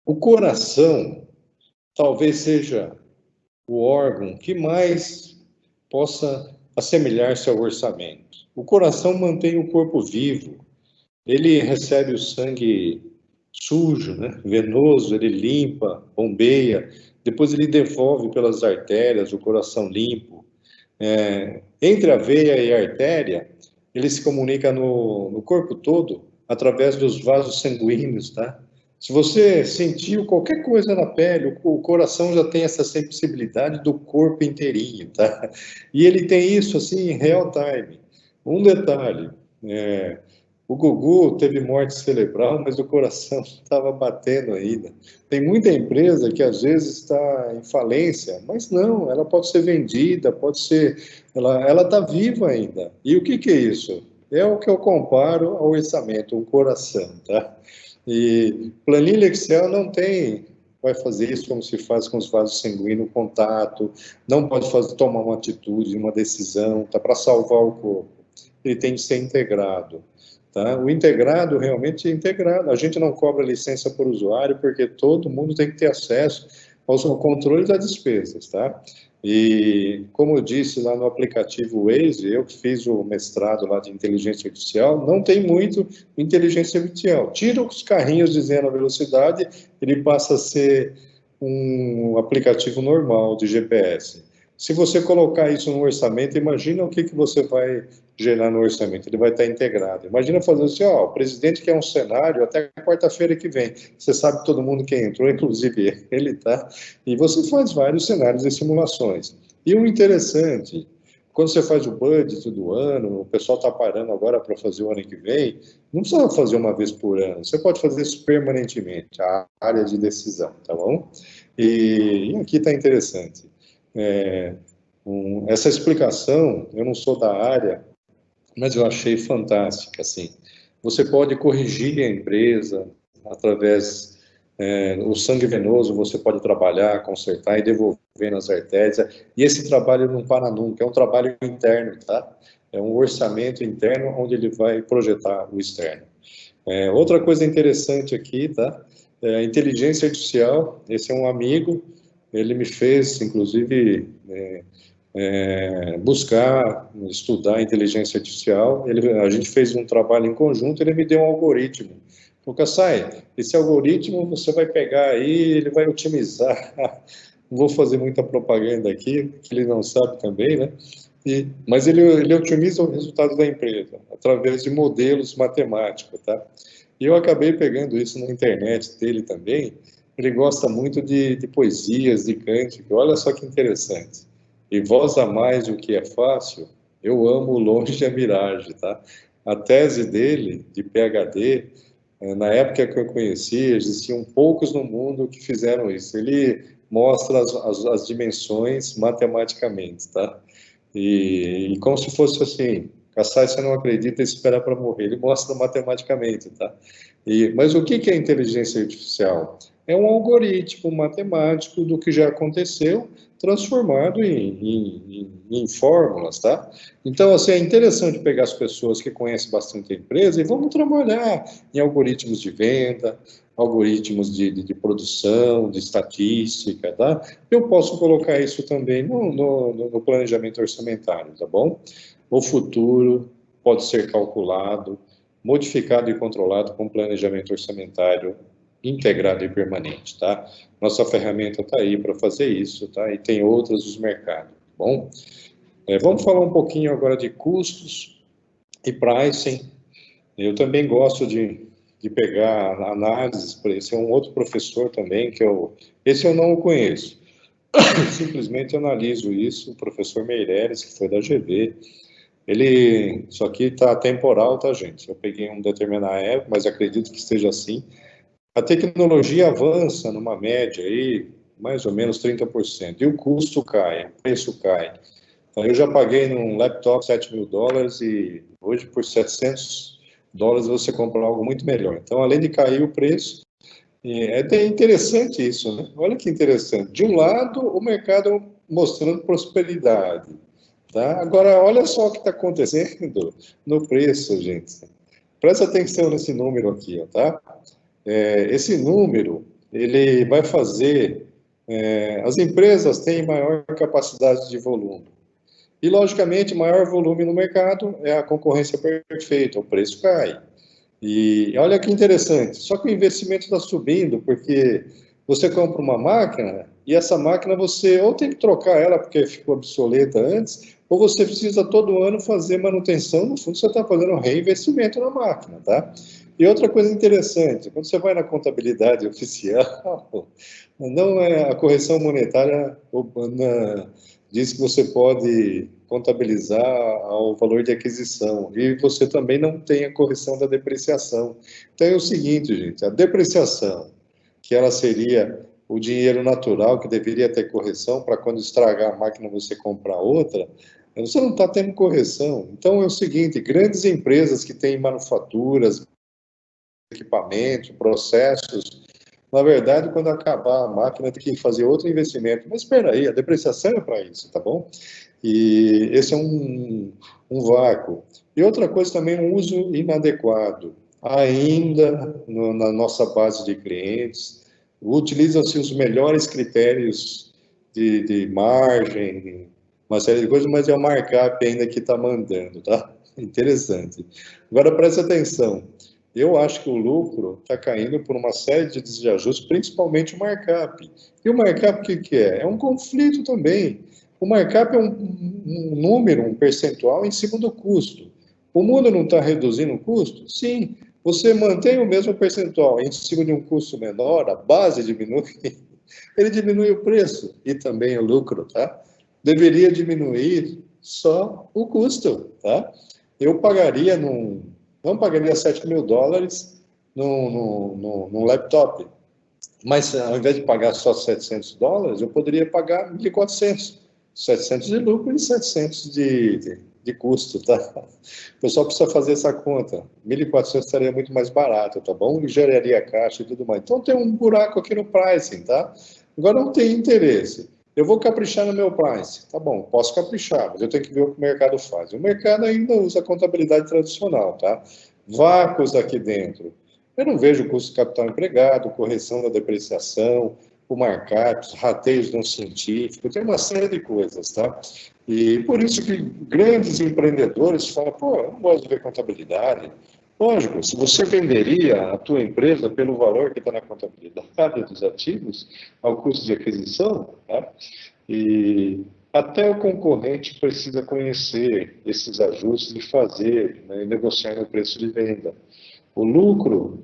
o coração, talvez seja o órgão que mais possa assemelhar-se ao orçamento. O coração mantém o corpo vivo, ele recebe o sangue sujo, né, venoso, ele limpa, bombeia, depois ele devolve pelas artérias, o coração limpo. Entre a veia e a artéria, ele se comunica no corpo todo através dos vasos sanguíneos, tá? Se você sentiu qualquer coisa na pele, o coração já tem essa sensibilidade do corpo inteirinho, tá? E ele tem isso, assim, em real time. Um detalhe, o Gugu teve morte cerebral, mas o coração estava batendo ainda. Tem muita empresa que às vezes está em falência, mas não, ela pode ser vendida, pode ser... Ela está viva ainda. E o que é isso? É o que eu comparo ao orçamento, um coração, tá? E planilha Excel não vai fazer isso como se faz com os vasos sanguíneos, contato, não pode tomar uma atitude, uma decisão, tá? Para salvar o corpo. Ele tem que ser integrado. Tá? O integrado realmente é integrado. A gente não cobra licença por usuário porque todo mundo tem que ter acesso ao controle das despesas, tá? E como eu disse lá no aplicativo Waze, eu que fiz o mestrado lá de inteligência artificial, não tem muito inteligência artificial. Tira os carrinhos dizendo a velocidade, ele passa a ser um aplicativo normal de GPS. Se você colocar isso no orçamento, imagina o que você vai gerar no orçamento, ele vai estar integrado. Imagina fazer assim, o presidente quer um cenário até quarta-feira que vem. Você sabe todo mundo quem entrou, inclusive ele, tá? E você faz vários cenários e simulações. E o interessante, quando você faz o budget do ano, o pessoal está parando agora para fazer o ano que vem, não precisa fazer uma vez por ano, você pode fazer isso permanentemente, a área de decisão, tá bom? E aqui está interessante. Essa explicação, eu não sou da área, mas eu achei fantástica, assim. Você pode corrigir a empresa através o sangue venoso, você pode trabalhar, consertar e devolver nas artérias. E esse trabalho não para nunca, é um trabalho interno, tá? É um orçamento interno onde ele vai projetar o externo. Outra coisa interessante aqui, tá? A inteligência artificial, esse é um amigo, ele me fez, inclusive, buscar, estudar inteligência artificial. A gente fez um trabalho em conjunto, ele me deu um algoritmo. Falou, Kassai, esse algoritmo você vai pegar aí, ele vai otimizar. Não vou fazer muita propaganda aqui, que ele não sabe também, né? Mas ele otimiza o resultado da empresa, através de modelos matemáticos, tá? E eu acabei pegando isso na internet dele também. Ele gosta muito de poesias, de cântico. Olha só que interessante. E vós amais o que é fácil, eu amo longe a miragem, tá? A tese dele, de PhD, na época que eu conheci, existiam poucos no mundo que fizeram isso. Ele mostra as dimensões matematicamente, tá? E como se fosse assim, Kassai, você não acredita e espera para morrer. Ele mostra matematicamente, tá? Mas o que é inteligência artificial? É um algoritmo matemático do que já aconteceu, transformado em fórmulas, tá? Então, assim, é interessante pegar as pessoas que conhecem bastante a empresa e vamos trabalhar em algoritmos de venda, algoritmos de produção, de estatística, tá? Eu posso colocar isso também no planejamento orçamentário, tá bom? O futuro pode ser calculado, modificado e controlado com planejamento orçamentário integrado e permanente, tá? Nossa ferramenta está aí para fazer isso, tá? E tem outras dos mercados, tá bom? Vamos falar um pouquinho agora de custos e pricing. Eu também gosto de pegar análises, esse é um outro professor também, esse eu não o conheço, simplesmente analiso isso, o professor Meireles, que foi da GV, isso aqui está temporal, tá, gente? Eu peguei um determinado época, mas acredito que esteja assim. A tecnologia avança numa média aí, mais ou menos 30%, e o custo cai, o preço cai. Então, eu já paguei num laptop $7.000 e hoje por $700 dólares você compra algo muito melhor. Então, além de cair o preço, é até interessante isso, né? Olha que interessante. De um lado, o mercado mostrando prosperidade, tá? Agora, olha só o que está acontecendo no preço, gente. Presta atenção nesse número aqui, ó, tá? Esse número, ele vai fazer... as empresas têm maior capacidade de volume. E, logicamente, maior volume no mercado é a concorrência perfeita, o preço cai. E olha que interessante, só que o investimento está subindo, porque você compra uma máquina e essa máquina você ou tem que trocar ela porque ficou obsoleta antes, ou você precisa todo ano fazer manutenção, no fundo você está fazendo um reinvestimento na máquina, tá? E outra coisa interessante, quando você vai na contabilidade oficial, não é a correção monetária diz que você pode contabilizar ao valor de aquisição e você também não tem a correção da depreciação. Então é o seguinte, gente, a depreciação, que ela seria o dinheiro natural que deveria ter correção para quando estragar a máquina você comprar outra, você não está tendo correção. Então é o seguinte, grandes empresas que têm manufaturas, equipamentos, processos, na verdade, quando acabar a máquina, tem que fazer outro investimento. Mas espera aí, a depreciação é para isso, tá bom? E esse é um vácuo. E outra coisa também, um uso inadequado. Ainda na nossa base de clientes, utilizam-se os melhores critérios de margem, uma série de coisas, mas é o markup ainda que está mandando, tá? Interessante. Agora, presta atenção. Eu acho que o lucro está caindo por uma série de desajustes, principalmente o markup. E o markup, o que é? É um conflito também. O markup é um número, um percentual em cima do custo. O mundo não está reduzindo o custo? Sim. Você mantém o mesmo percentual em cima de um custo menor, a base diminui, ele diminui o preço e também o lucro, tá? Deveria diminuir só o custo, tá? Eu pagaria não pagaria $7.000 num laptop, mas ao invés de pagar só $700, eu poderia pagar 1.400, 700 de lucro e 700 de custo, tá? O pessoal precisa fazer essa conta. 1.400 estaria muito mais barato, tá bom? E geraria caixa e tudo mais. Então tem um buraco aqui no pricing, tá? Agora não tem interesse. Eu vou caprichar no meu price. Tá bom, posso caprichar, mas eu tenho que ver o que o mercado faz. O mercado ainda usa a contabilidade tradicional, tá? Vácuos aqui dentro. Eu não vejo custo de capital empregado, correção da depreciação, o markup, rateios não científicos, tem uma série de coisas, tá? E por isso que grandes empreendedores falam, pô, eu não gosto de ver contabilidade. Lógico, se você venderia a tua empresa pelo valor que está na contabilidade dos ativos, ao custo de aquisição, tá? E até o concorrente precisa conhecer esses ajustes e fazer, né, negociar no preço de venda. O lucro,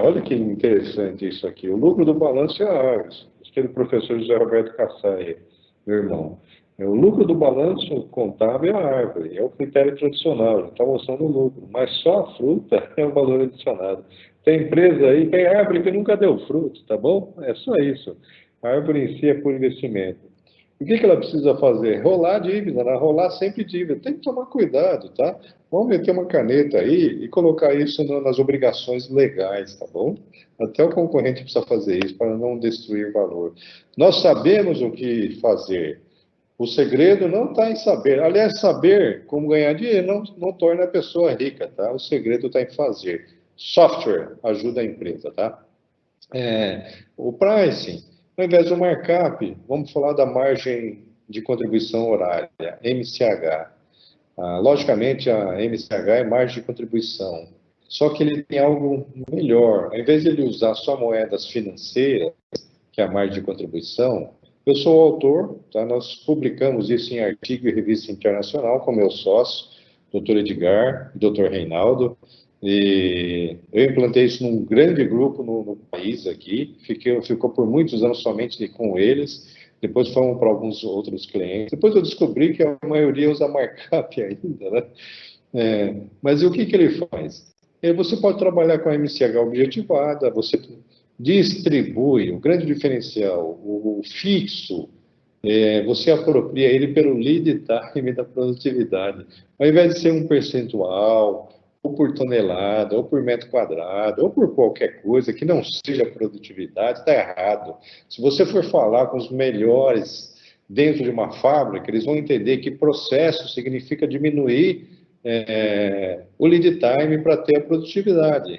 olha que interessante isso aqui, o lucro do balanço é a Argos, aquele professor José Roberto Cassai, meu irmão. O lucro do balanço contábil é a árvore, é o critério tradicional, está mostrando o lucro, mas só a fruta é o valor adicionado. Tem empresa aí, tem árvore que nunca deu fruto, tá bom? É só isso. A árvore em si é por investimento. O que ela precisa fazer? Rolar dívida, né? Rolar sempre dívida. Tem que tomar cuidado, tá? Vamos meter uma caneta aí e colocar isso nas obrigações legais, tá bom? Até o concorrente precisa fazer isso para não destruir valor. Nós sabemos o que fazer. O segredo não está em saber. Aliás, saber como ganhar dinheiro não torna a pessoa rica, tá? O segredo está em fazer. Software ajuda a empresa, tá? O pricing, ao invés do markup, vamos falar da margem de contribuição horária, MCH. Logicamente, a MCH é margem de contribuição, só que ele tem algo melhor. Ao invés de ele usar só moedas financeiras, que é a margem de contribuição, eu sou o autor, tá? Nós publicamos isso em artigo e revista internacional com meu sócio, Dr. Edgar, Dr. Reinaldo, e eu implantei isso num grande grupo no país aqui, ficou por muitos anos somente com eles, depois fomos para alguns outros clientes, depois eu descobri que a maioria usa markup ainda, né? Mas e o que ele faz? Você pode trabalhar com a MCH objetivada, você distribui, o grande diferencial, o fixo, você apropria ele pelo lead time da produtividade. Ao invés de ser um percentual, ou por tonelada, ou por metro quadrado, ou por qualquer coisa que não seja produtividade, está errado. Se você for falar com os melhores dentro de uma fábrica, eles vão entender que processo significa diminuir o lead time para ter a produtividade.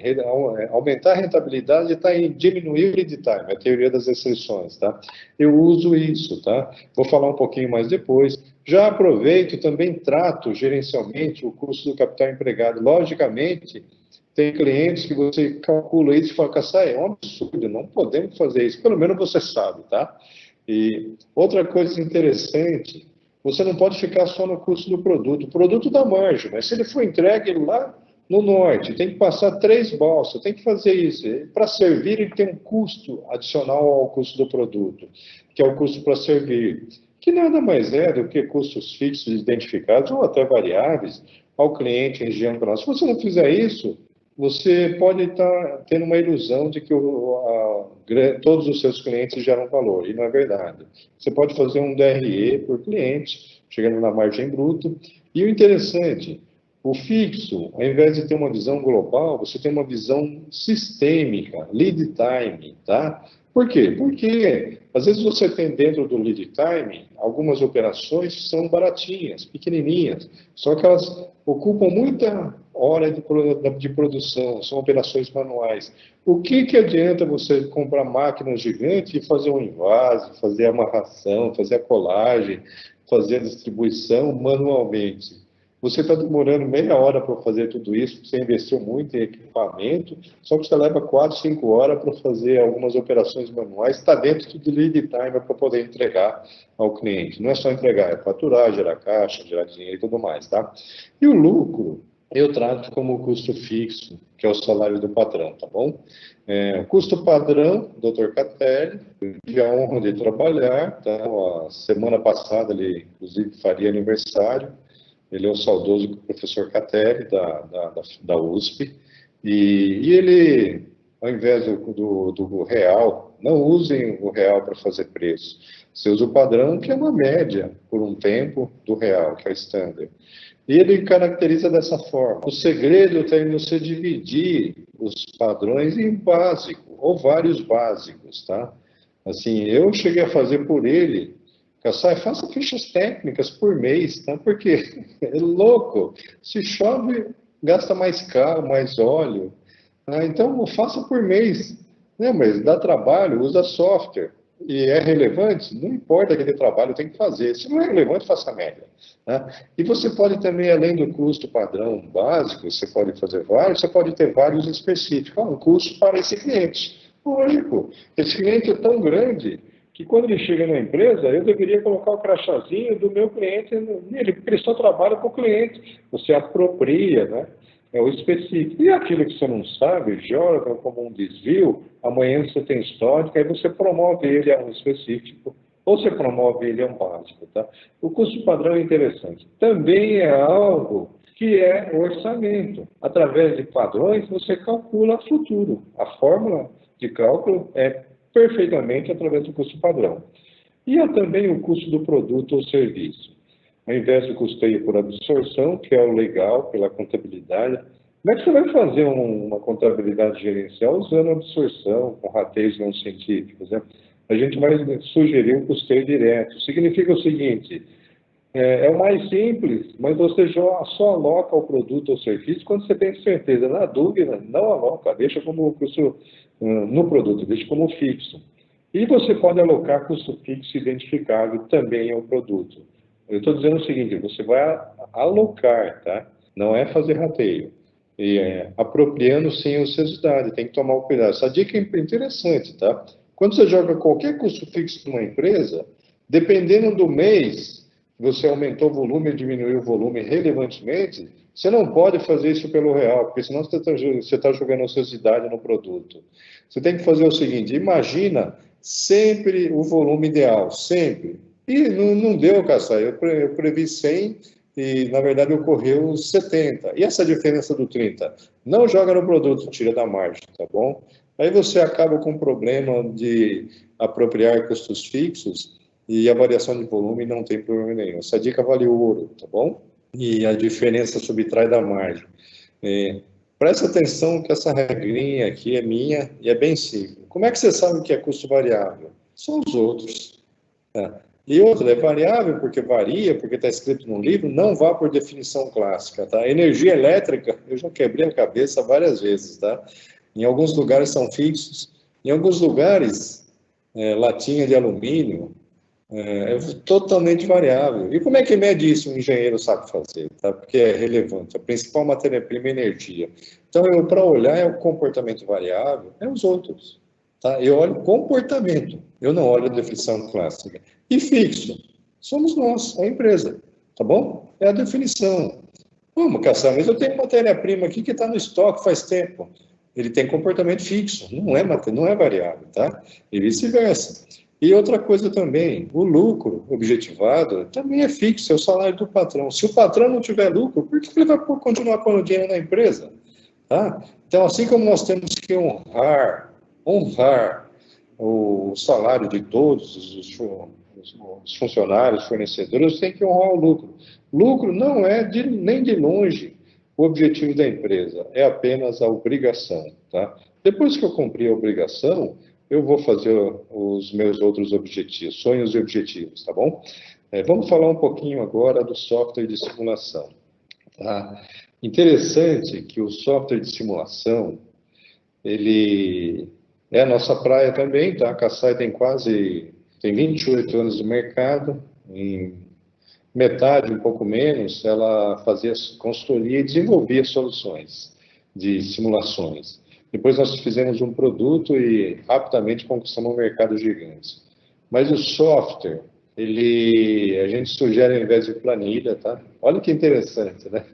Aumentar a rentabilidade está em diminuir o lead time, é a teoria das restrições, tá? Eu uso isso, tá? Vou falar um pouquinho mais depois. Já aproveito e também trato gerencialmente o custo do capital empregado. Logicamente, tem clientes que você calcula isso e fala, Kassai, é um absurdo, não podemos fazer isso. Pelo menos você sabe, tá? E outra coisa interessante, você não pode ficar só no custo do produto. O produto dá margem, mas se ele for entregue lá no norte, tem que passar 3 balsas, tem que fazer isso. Para servir, ele tem um custo adicional ao custo do produto, que é o custo para servir, que nada mais é do que custos fixos identificados ou até variáveis ao cliente em região para nós. Se você não fizer isso, você pode estar tendo uma ilusão de que todos os seus clientes geram valor, e não é verdade. Você pode fazer um DRE por cliente, chegando na margem bruta, e o interessante, o fixo, ao invés de ter uma visão global, você tem uma visão sistêmica, lead time, tá? Por quê? Porque, às vezes, você tem dentro do lead time, algumas operações são baratinhas, pequenininhas, só que elas ocupam muita hora de produção, são operações manuais. O que adianta você comprar máquinas gigantes e fazer um invase, fazer a amarração, fazer a colagem, fazer a distribuição manualmente? Você está demorando meia hora para fazer tudo isso, você investiu muito em equipamento, só que você leva 4, 5 horas para fazer algumas operações manuais, está dentro do lead time para poder entregar ao cliente. Não é só entregar, é faturar, gerar caixa, gerar dinheiro e tudo mais, tá? E o lucro, eu trato como custo fixo, que é o salário do patrão, tá bom? O custo padrão, Dr. Catelli, tive a honra de trabalhar, tá? A semana passada ele, inclusive, faria aniversário. Ele é o saudoso professor Catelli, da USP, e ele, ao invés do real, não usem o real para fazer preço. Você usa o padrão, que é uma média, por um tempo, do real, que é o standard. E ele caracteriza dessa forma. O segredo está em você dividir os padrões em básico, ou vários básicos, tá? Assim, eu cheguei a fazer por ele, Kassai, faça fichas técnicas por mês, tá? Porque é louco. Se chove, gasta mais carro, mais óleo. Então, faça por mês. Né? Mas dá trabalho, usa software. E é relevante? Não importa aquele trabalho, tem que fazer. Se não é relevante, faça a média. Tá? E você pode também, além do custo padrão básico, você pode fazer vários, você pode ter vários específicos. Um custo para esse cliente. Lógico, esse cliente é tão grande que quando ele chega na empresa, eu deveria colocar o crachazinho do meu cliente nele, porque ele só trabalha com o cliente. Você apropria, né? É o específico. E aquilo que você não sabe, joga como um desvio, amanhã você tem histórico, aí você promove ele a um específico, ou você promove ele a um básico, tá? O custo padrão é interessante. Também é algo que é orçamento. Através de padrões, você calcula o futuro. A fórmula de cálculo é perfeitamente através do custo padrão. E há também o custo do produto ou serviço. Ao invés do custeio por absorção, que é o legal pela contabilidade, como é que você vai fazer uma contabilidade gerencial usando absorção, com rateios não científicos, né? A gente vai sugerir o custeio direto. Significa o seguinte, é o mais simples, mas você só aloca o produto ou serviço quando você tem certeza. Na dúvida, não aloca, deixa como custo no produto, deixa como fixo. E você pode alocar custo fixo identificável também ao produto. Eu estou dizendo o seguinte, você vai alocar, tá? Não é fazer rateio. E apropriando sem ociosidade, tem que tomar o cuidado. Essa dica é interessante, tá? Quando você joga qualquer custo fixo numa empresa, dependendo do mês, você aumentou o volume ou diminuiu o volume relevantemente, você não pode fazer isso pelo real, porque senão você está jogando ociosidade no produto. Você tem que fazer o seguinte, imagina sempre o volume ideal, sempre. E não deu, Kassai, eu previ 100 e, na verdade, ocorreu 70. E essa diferença do 30? Não joga no produto, tira da margem, tá bom? Aí você acaba com o problema de apropriar custos fixos e a variação de volume não tem problema nenhum. Essa dica vale ouro, tá bom? E a diferença subtrai da margem. Presta atenção que essa regrinha aqui é minha e é bem simples. Como é que você sabe o que é custo variável? São os outros. Tá? E outra, é variável porque varia, porque está escrito no livro, não vá por definição clássica. Tá? Energia elétrica, eu já quebrei a cabeça várias vezes. Tá? Em alguns lugares são fixos, em alguns lugares, latinha de alumínio, é totalmente variável. E como é que mede isso? O engenheiro sabe fazer, tá? Porque é relevante. A principal matéria-prima é energia. Então, para olhar é o comportamento variável, é os outros. Tá? Eu olho comportamento, eu não olho a definição clássica. E fixo, somos nós, a empresa. Tá bom? É a definição. Vamos, Cassandra, mas eu tenho matéria-prima aqui que está no estoque faz tempo. Ele tem comportamento fixo, não é variável, tá? E vice-versa. E outra coisa também, o lucro objetivado também é fixo, é o salário do patrão. Se o patrão não tiver lucro, por que ele vai continuar pondo dinheiro na empresa? Tá? Então, assim como nós temos que honrar o salário de todos os funcionários, fornecedores, tem que honrar o lucro. Lucro não é nem de longe o objetivo da empresa, é apenas a obrigação. Tá? Depois que eu cumprir a obrigação, eu vou fazer os meus outros objetivos, sonhos e objetivos, tá bom? Vamos falar um pouquinho agora do software de simulação. Tá? Interessante que o software de simulação, ele é a nossa praia também, tá? A Kassai tem 28 anos de mercado, em metade, um pouco menos, ela fazia consultoria e desenvolvia soluções de simulações. Depois nós fizemos um produto e rapidamente conquistamos um mercado gigante. Mas o software, a gente sugere ao invés de planilha, tá? Olha que interessante, né?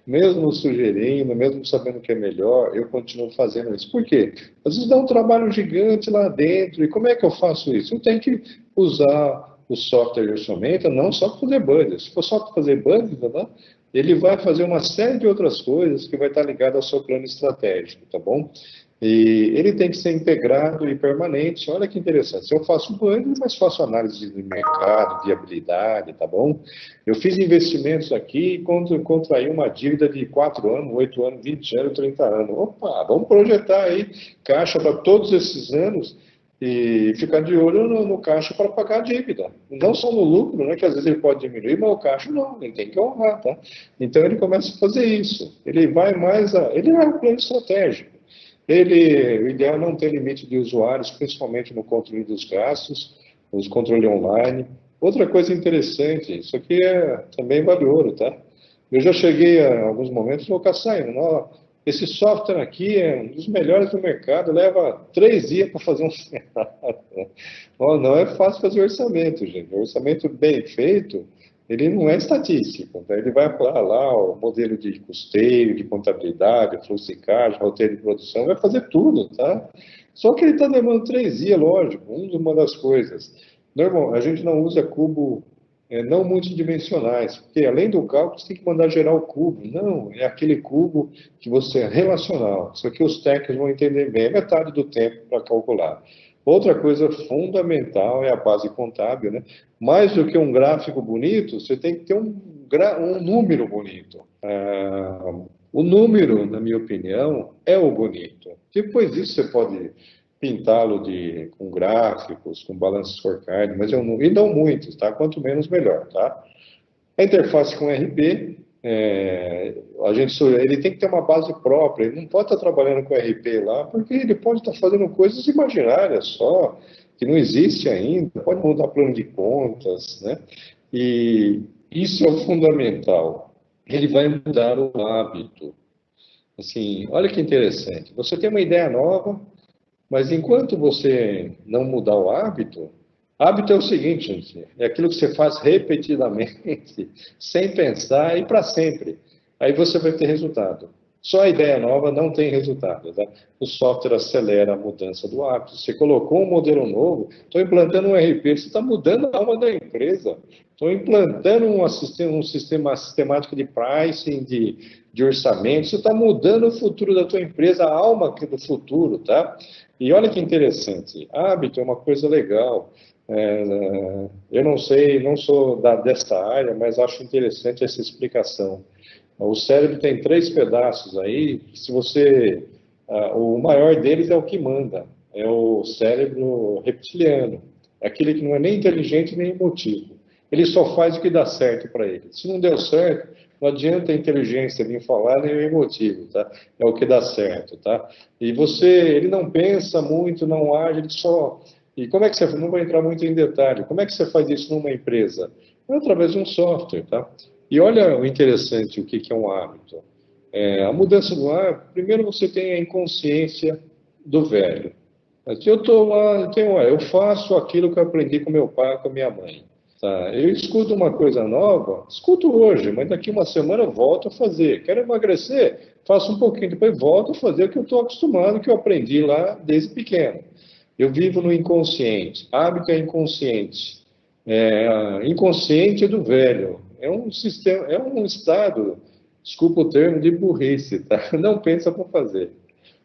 Mesmo sugerindo, mesmo sabendo que é melhor, eu continuo fazendo isso. Por quê? Às vezes dá um trabalho gigante lá dentro, e como é que eu faço isso? Eu tenho que usar o software de orçamento, não só para fazer budget. Se for só para fazer budget, né? Ele vai fazer uma série de outras coisas que vai estar ligado ao seu plano estratégico, tá bom? E ele tem que ser integrado e permanente. Olha que interessante. Se eu faço budget, mas faço análise de mercado, viabilidade, tá bom? Eu fiz investimentos aqui e contraí uma dívida de 4 anos, 8 anos, 20 anos, 30 anos. Opa, vamos projetar aí caixa para todos esses anos e ficar de olho no caixa para pagar a dívida. Não só no lucro, né, que às vezes ele pode diminuir, mas o caixa não, ele tem que honrar, tá? Então ele começa a fazer isso. Ele vai ele é um plano estratégico. O ideal é não ter limite de usuários, principalmente no controle dos gastos, os controle online. Outra coisa interessante, isso aqui é também vale ouro, tá? Eu já cheguei a alguns momentos no Cassino, esse software aqui é um dos melhores do mercado, leva 3 dias para fazer um não é fácil fazer orçamento, gente. O orçamento bem feito, ele não é estatístico. Tá? Ele vai apurar lá o modelo de custeio, de contabilidade, fluxo de caixa, roteiro de produção, vai fazer tudo, tá? Só que ele está demorando 3 dias, lógico, uma das coisas. Normal, a gente não usa cubo não multidimensionais, porque além do cálculo, você tem que mandar gerar o cubo. Não, é aquele cubo que você é relacional. Isso aqui os técnicos vão entender bem, é metade do tempo para calcular. Outra coisa fundamental é a base contábil, né? Mais do que um gráfico bonito, você tem que ter um número bonito. O número, na minha opinião, é o bonito. Depois disso, você pode pintá-lo com gráficos, com balanço scorecard, mas e não muitos, tá? Quanto menos, melhor, tá? A interface com RP, ele tem que ter uma base própria, ele não pode estar trabalhando com RP lá, porque ele pode estar fazendo coisas imaginárias só, que não existe ainda, pode mudar plano de contas, né? E isso é o fundamental. Ele vai mudar o hábito. Assim, olha que interessante. Você tem uma ideia nova, mas enquanto você não mudar o hábito é o seguinte, gente, é aquilo que você faz repetidamente, sem pensar e para sempre. Aí você vai ter resultado. Só a ideia nova não tem resultado. Tá? O software acelera a mudança do hábito. Você colocou um modelo novo, estou implantando um RP, você está mudando a alma da empresa. Estou implantando um sistema sistemático de pricing, de orçamento, você está mudando o futuro da tua empresa, a alma do futuro, tá? E olha que interessante, hábito é uma coisa legal. Eu não sei, não sou dessa área, mas acho interessante essa explicação. O cérebro tem 3 pedaços aí, que se você... o maior deles é o que manda, é o cérebro reptiliano, aquele que não é nem inteligente nem emotivo. Ele só faz o que dá certo para ele. Se não deu certo, não adianta a inteligência vir falar nem o emotivo, tá? É o que dá certo, tá? E ele não pensa muito, não age, ele só... E como é que você... Não vou entrar muito em detalhe. Como é que você faz isso numa empresa? É através de um software, tá? E olha o interessante, o que é um hábito. A mudança do hábito, primeiro você tem a inconsciência do velho. Se eu estou lá, eu faço aquilo que eu aprendi com meu pai, com a minha mãe. Tá? Eu escuto uma coisa nova, escuto hoje, mas daqui uma semana eu volto a fazer. Quero emagrecer? Faço um pouquinho, depois volto a fazer o que eu estou acostumado, que eu aprendi lá desde pequeno. Eu vivo no inconsciente. Hábito é inconsciente. Inconsciente é do velho. É um sistema, é um estado, desculpa o termo, de burrice, tá? Não pensa para fazer.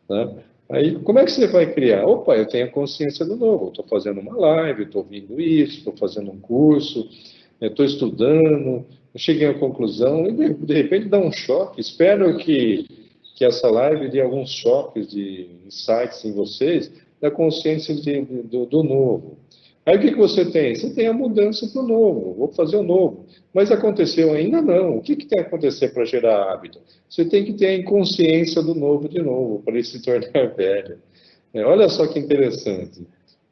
Né? Aí, como é que você vai criar? Opa, eu tenho a consciência do novo. Estou fazendo uma live, estou ouvindo isso, estou fazendo um curso, estou estudando, eu cheguei à conclusão, e de repente dá um choque. Espero que essa live dê alguns choques de insights em vocês, da consciência do novo. Aí o que você tem? Você tem a mudança para o novo, vou fazer o novo. Mas aconteceu ainda não. O que tem que acontecer para gerar hábito? Você tem que ter a inconsciência do novo de novo, para ele se tornar velho. Olha só que interessante.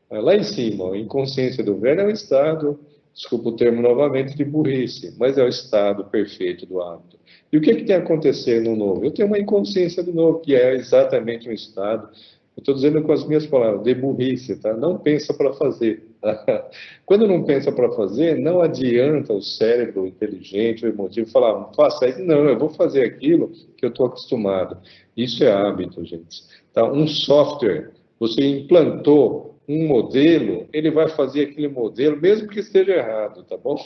Lá em cima, a inconsciência do velho é um estado, desculpa o termo novamente, de burrice, mas é o estado perfeito do hábito. E o que tem que acontecer no novo? Eu tenho uma inconsciência do novo, que é exatamente um estado, eu estou dizendo com as minhas palavras, de burrice, tá? Não pensa para fazer. Tá? Quando não pensa para fazer, não adianta o cérebro inteligente, o emotivo, falar, faça isso. Não, eu vou fazer aquilo que eu estou acostumado. Isso é hábito, gente. Tá? Um software, você implantou um modelo, ele vai fazer aquele modelo, mesmo que esteja errado, tá bom?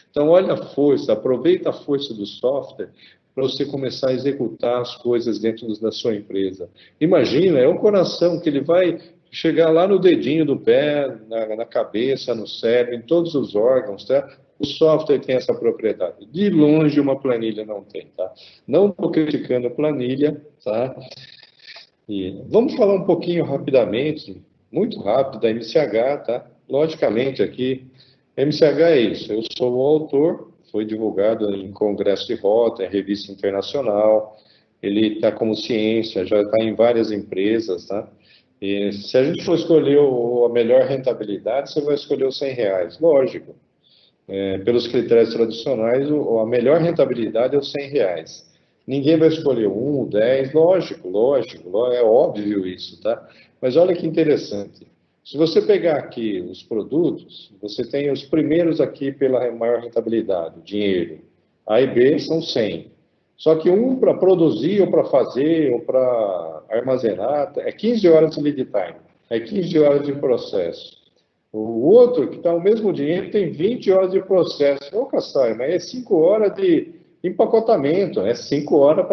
Então, olha a força, aproveita a força do software para você começar a executar as coisas dentro da sua empresa. Imagina, é o coração que ele vai chegar lá no dedinho do pé, na cabeça, no cérebro, em todos os órgãos, tá? O software tem essa propriedade. De longe, uma planilha não tem, tá? Não estou criticando a planilha, tá? E vamos falar um pouquinho rapidamente, muito rápido, da MCH, tá? Logicamente, aqui, MCH é isso, eu sou o autor, foi divulgado em congresso de rota, em revista internacional, ele está como ciência, já está em várias empresas, tá? E se a gente for escolher a melhor rentabilidade, você vai escolher os R$ 100, lógico. Pelos critérios tradicionais, a melhor rentabilidade é os R$ 100. Ninguém vai escolher 1, 10, lógico, é óbvio isso, tá? Mas olha que interessante. Se você pegar aqui os produtos, você tem os primeiros aqui pela maior rentabilidade, dinheiro. A e B são 100. Só que um para produzir, ou para fazer, ou para armazenar, é 15 horas de lead time, é 15 horas de processo. O outro, que está o mesmo dinheiro, tem 20 horas de processo. Ô, Kassai, mas é 5 horas de empacotamento, é 5 horas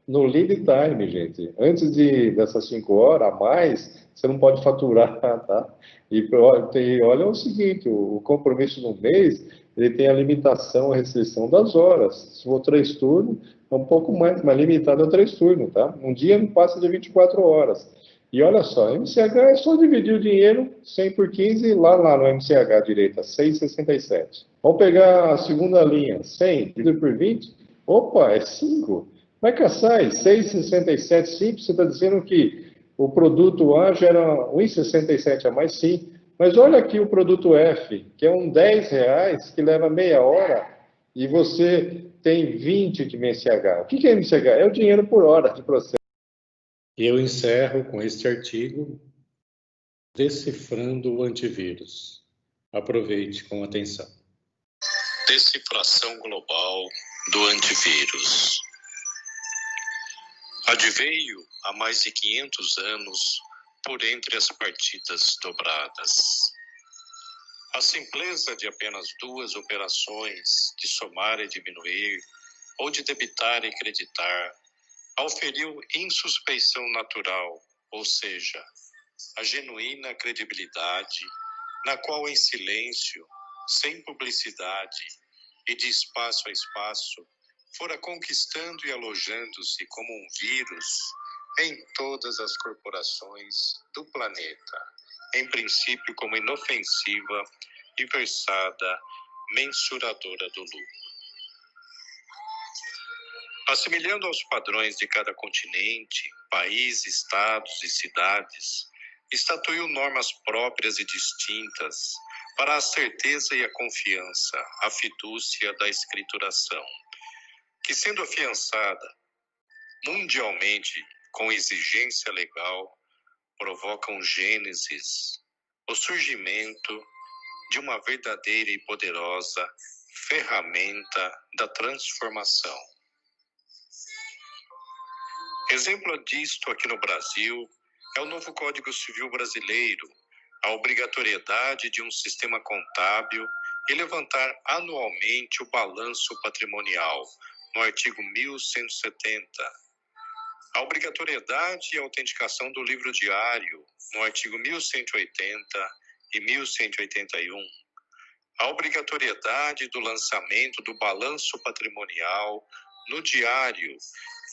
no lead time, gente. Antes dessas 5 horas a mais, você não pode faturar, tá? E olha o seguinte, o compromisso no mês, ele tem a limitação, a restrição das horas. Se for 3 turnos, é um pouco mais, mas limitado a 3 turnos, tá? Um dia não passa de 24 horas. E olha só, MCH é só dividir o dinheiro 100 por 15, lá no MCH direita, 6,67. Vamos pegar a segunda linha, 100 dividido por 20, opa, é 5. Vai caçar, 6,67 simples, você está dizendo que o produto A gera 1,67 a mais, sim. Mas olha aqui o produto F, que é um R$ 10, que leva meia hora, e você tem 20 de MCH. O que é MCH? É o dinheiro por hora de processo. Eu encerro com este artigo, Decifrando o Antivírus. Aproveite com atenção. Decifração global do antivírus. Adveio há mais de 500 anos por entre as partidas dobradas. A simpleza de apenas 2 operações, de somar e diminuir, ou de debitar e creditar, auferiu insuspeição natural, ou seja, a genuína credibilidade, na qual em silêncio, sem publicidade e de espaço a espaço, fora conquistando e alojando-se como um vírus em todas as corporações do planeta, em princípio como inofensiva e versada mensuradora do lucro. Assemelhando aos padrões de cada continente, país, estados e cidades, estatuiu normas próprias e distintas para a certeza e a confiança, a fidúcia da escrituração, que sendo afiançada mundialmente com exigência legal, provocam gênesis, o surgimento de uma verdadeira e poderosa ferramenta da transformação. Exemplo disto aqui no Brasil é o novo Código Civil Brasileiro, a obrigatoriedade de um sistema contábil e levantar anualmente o balanço patrimonial, no artigo 1170. A obrigatoriedade e a autenticação do livro diário, no artigo 1180 e 1181. A obrigatoriedade do lançamento do balanço patrimonial no diário,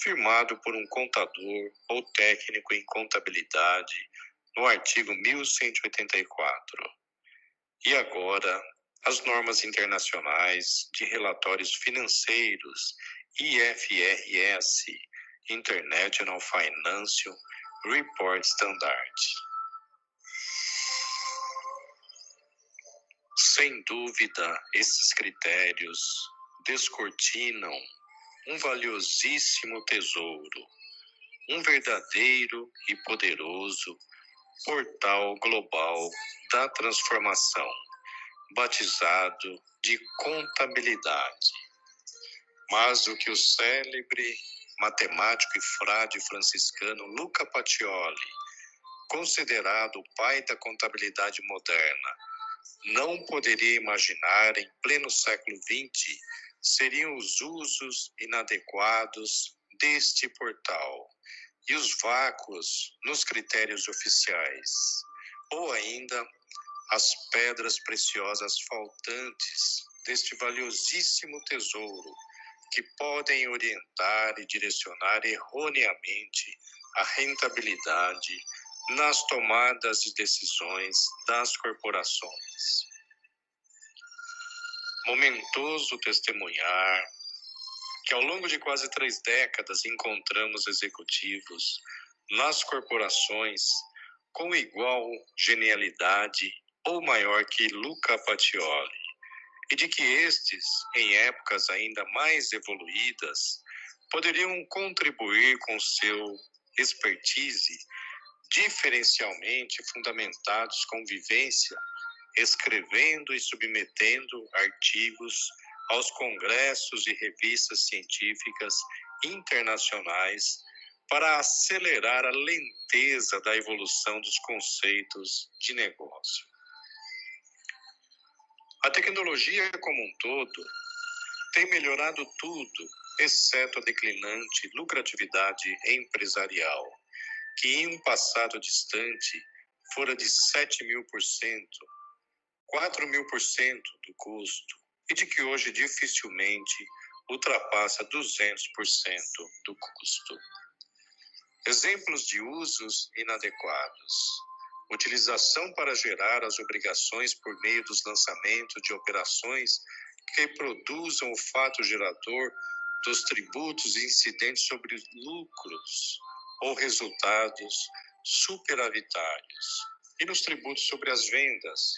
firmado por um contador ou técnico em contabilidade, no artigo 1184. E agora, as normas internacionais de relatórios financeiros, IFRS, International Financial Report Standard. Sem dúvida, esses critérios descortinam um valiosíssimo tesouro, um verdadeiro e poderoso portal global da transformação, batizado de contabilidade. Mas o que o célebre matemático e frade franciscano Luca Pacioli, considerado o pai da contabilidade moderna, não poderia imaginar em pleno século XX seriam os usos inadequados deste portal e os vácuos nos critérios oficiais, ou ainda as pedras preciosas faltantes deste valiosíssimo tesouro que podem orientar e direcionar erroneamente a rentabilidade nas tomadas de decisões das corporações. Momentoso testemunhar que ao longo de quase 3 décadas encontramos executivos nas corporações com igual genialidade ou maior que Luca Pacioli, e de que estes, em épocas ainda mais evoluídas, poderiam contribuir com seu expertise diferencialmente fundamentados com vivência, escrevendo e submetendo artigos aos congressos e revistas científicas internacionais para acelerar a lenteza da evolução dos conceitos de negócio. A tecnologia como um todo tem melhorado tudo, exceto a declinante lucratividade empresarial, que em um passado distante fora de 7.000%, 4.000% do custo, e de que hoje dificilmente ultrapassa 200% do custo. Exemplos de usos inadequados. Utilização para gerar as obrigações por meio dos lançamentos de operações que produzam o fato gerador dos tributos incidentes sobre lucros ou resultados superavitários, e nos tributos sobre as vendas,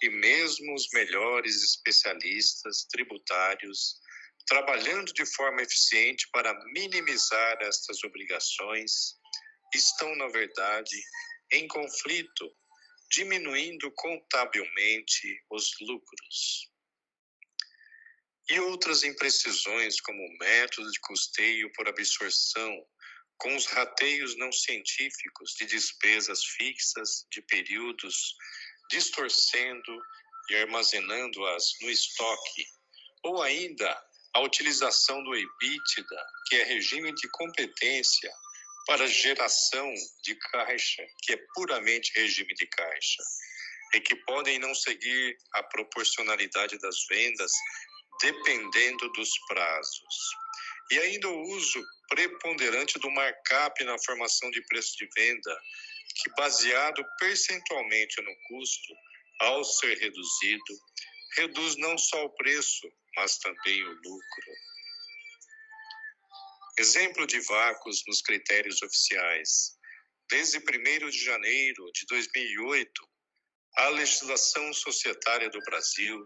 e mesmo os melhores especialistas tributários, trabalhando de forma eficiente para minimizar estas obrigações, estão, na verdade, em conflito, diminuindo contabilmente os lucros. E outras imprecisões, como o método de custeio por absorção, com os rateios não científicos de despesas fixas de períodos, distorcendo e armazenando-as no estoque, ou ainda a utilização do EBITDA, que é regime de competência para geração de caixa, que é puramente regime de caixa, e que podem não seguir a proporcionalidade das vendas dependendo dos prazos. E ainda o uso preponderante do markup na formação de preço de venda, que baseado percentualmente no custo, ao ser reduzido, reduz não só o preço, mas também o lucro. Exemplo de vácuos nos critérios oficiais. Desde 1º de janeiro de 2008, a legislação societária do Brasil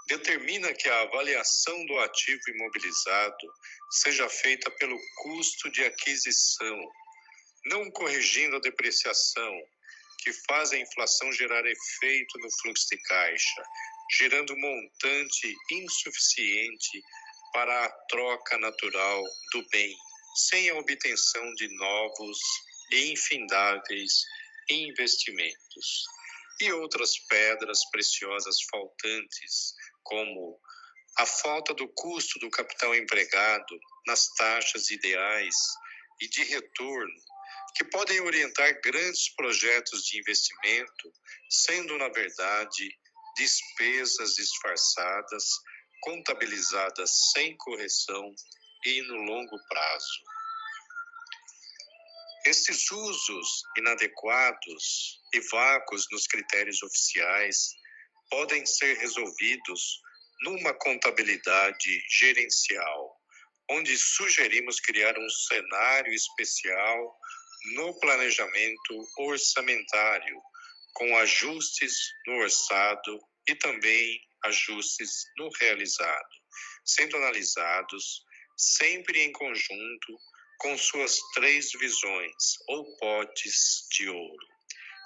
determina que a avaliação do ativo imobilizado seja feita pelo custo de aquisição, não corrigindo a depreciação, que faz a inflação gerar efeito no fluxo de caixa, gerando montante insuficiente para a troca natural do bem, sem a obtenção de novos e infindáveis investimentos. E outras pedras preciosas faltantes, como a falta do custo do capital empregado nas taxas ideais e de retorno, que podem orientar grandes projetos de investimento, sendo, na verdade, despesas disfarçadas, contabilizadas sem correção e no longo prazo. Estes usos inadequados e vácuos nos critérios oficiais podem ser resolvidos numa contabilidade gerencial, onde sugerimos criar um cenário especial no planejamento orçamentário, com ajustes no orçado e também ajustes no realizado, sendo analisados sempre em conjunto com suas 3 visões ou potes de ouro,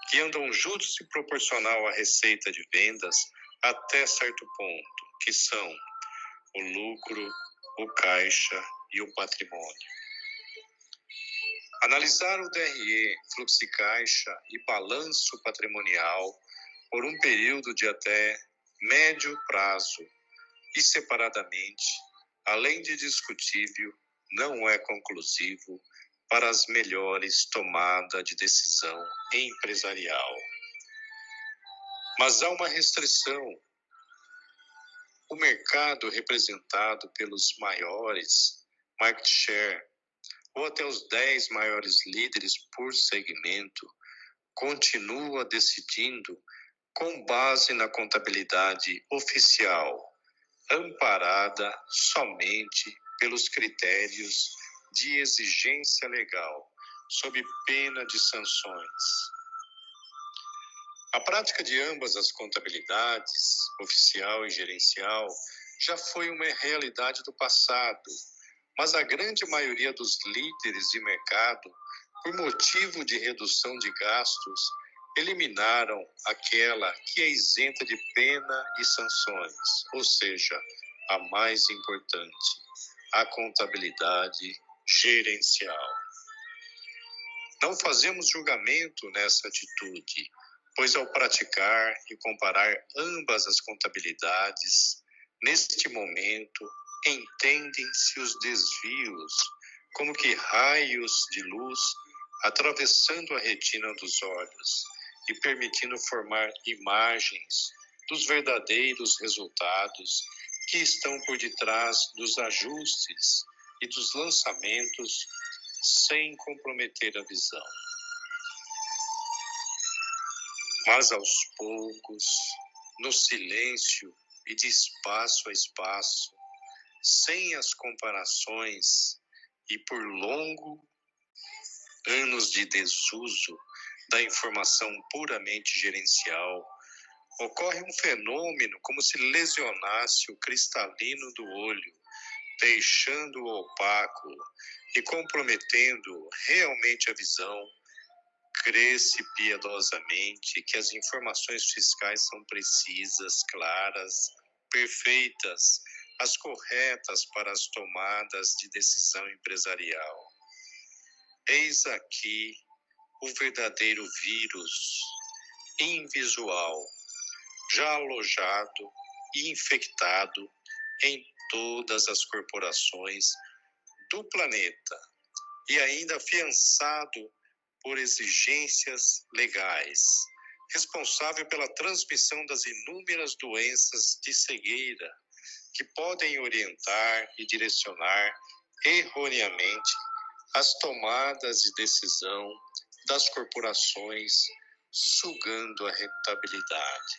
que andam juntos e proporcional à receita de vendas até certo ponto, que são o lucro, o caixa e o patrimônio. Analisar o DRE, fluxo de caixa e balanço patrimonial por um período de até médio prazo e separadamente, além de discutível, não é conclusivo para as melhores tomadas de decisão empresarial. Mas há uma restrição. O mercado representado pelos maiores market share ou até os 10 maiores líderes por segmento continua decidindo com base na contabilidade oficial, amparada somente pelos critérios de exigência legal, sob pena de sanções. A prática de ambas as contabilidades, oficial e gerencial, já foi uma realidade do passado, mas a grande maioria dos líderes de mercado, por motivo de redução de gastos, eliminaram aquela que é isenta de pena e sanções, ou seja, a mais importante, a contabilidade gerencial. Não fazemos julgamento nessa atitude, pois ao praticar e comparar ambas as contabilidades, neste momento, entendem-se os desvios, como que raios de luz atravessando a retina dos olhos e permitindo formar imagens dos verdadeiros resultados que estão por detrás dos ajustes e dos lançamentos sem comprometer a visão. Mas aos poucos, no silêncio e de espaço a espaço, sem as comparações e por longo anos de desuso da informação puramente gerencial, ocorre um fenômeno como se lesionasse o cristalino do olho, deixando-o opaco e comprometendo realmente a visão. Crê-se piedosamente que as informações fiscais são precisas, claras, perfeitas, as corretas para as tomadas de decisão empresarial. Eis aqui o verdadeiro vírus invisual, já alojado e infectado em todas as corporações do planeta e ainda afiançado por exigências legais, responsável pela transmissão das inúmeras doenças de cegueira que podem orientar e direcionar erroneamente as tomadas de decisão das corporações, sugando a rentabilidade.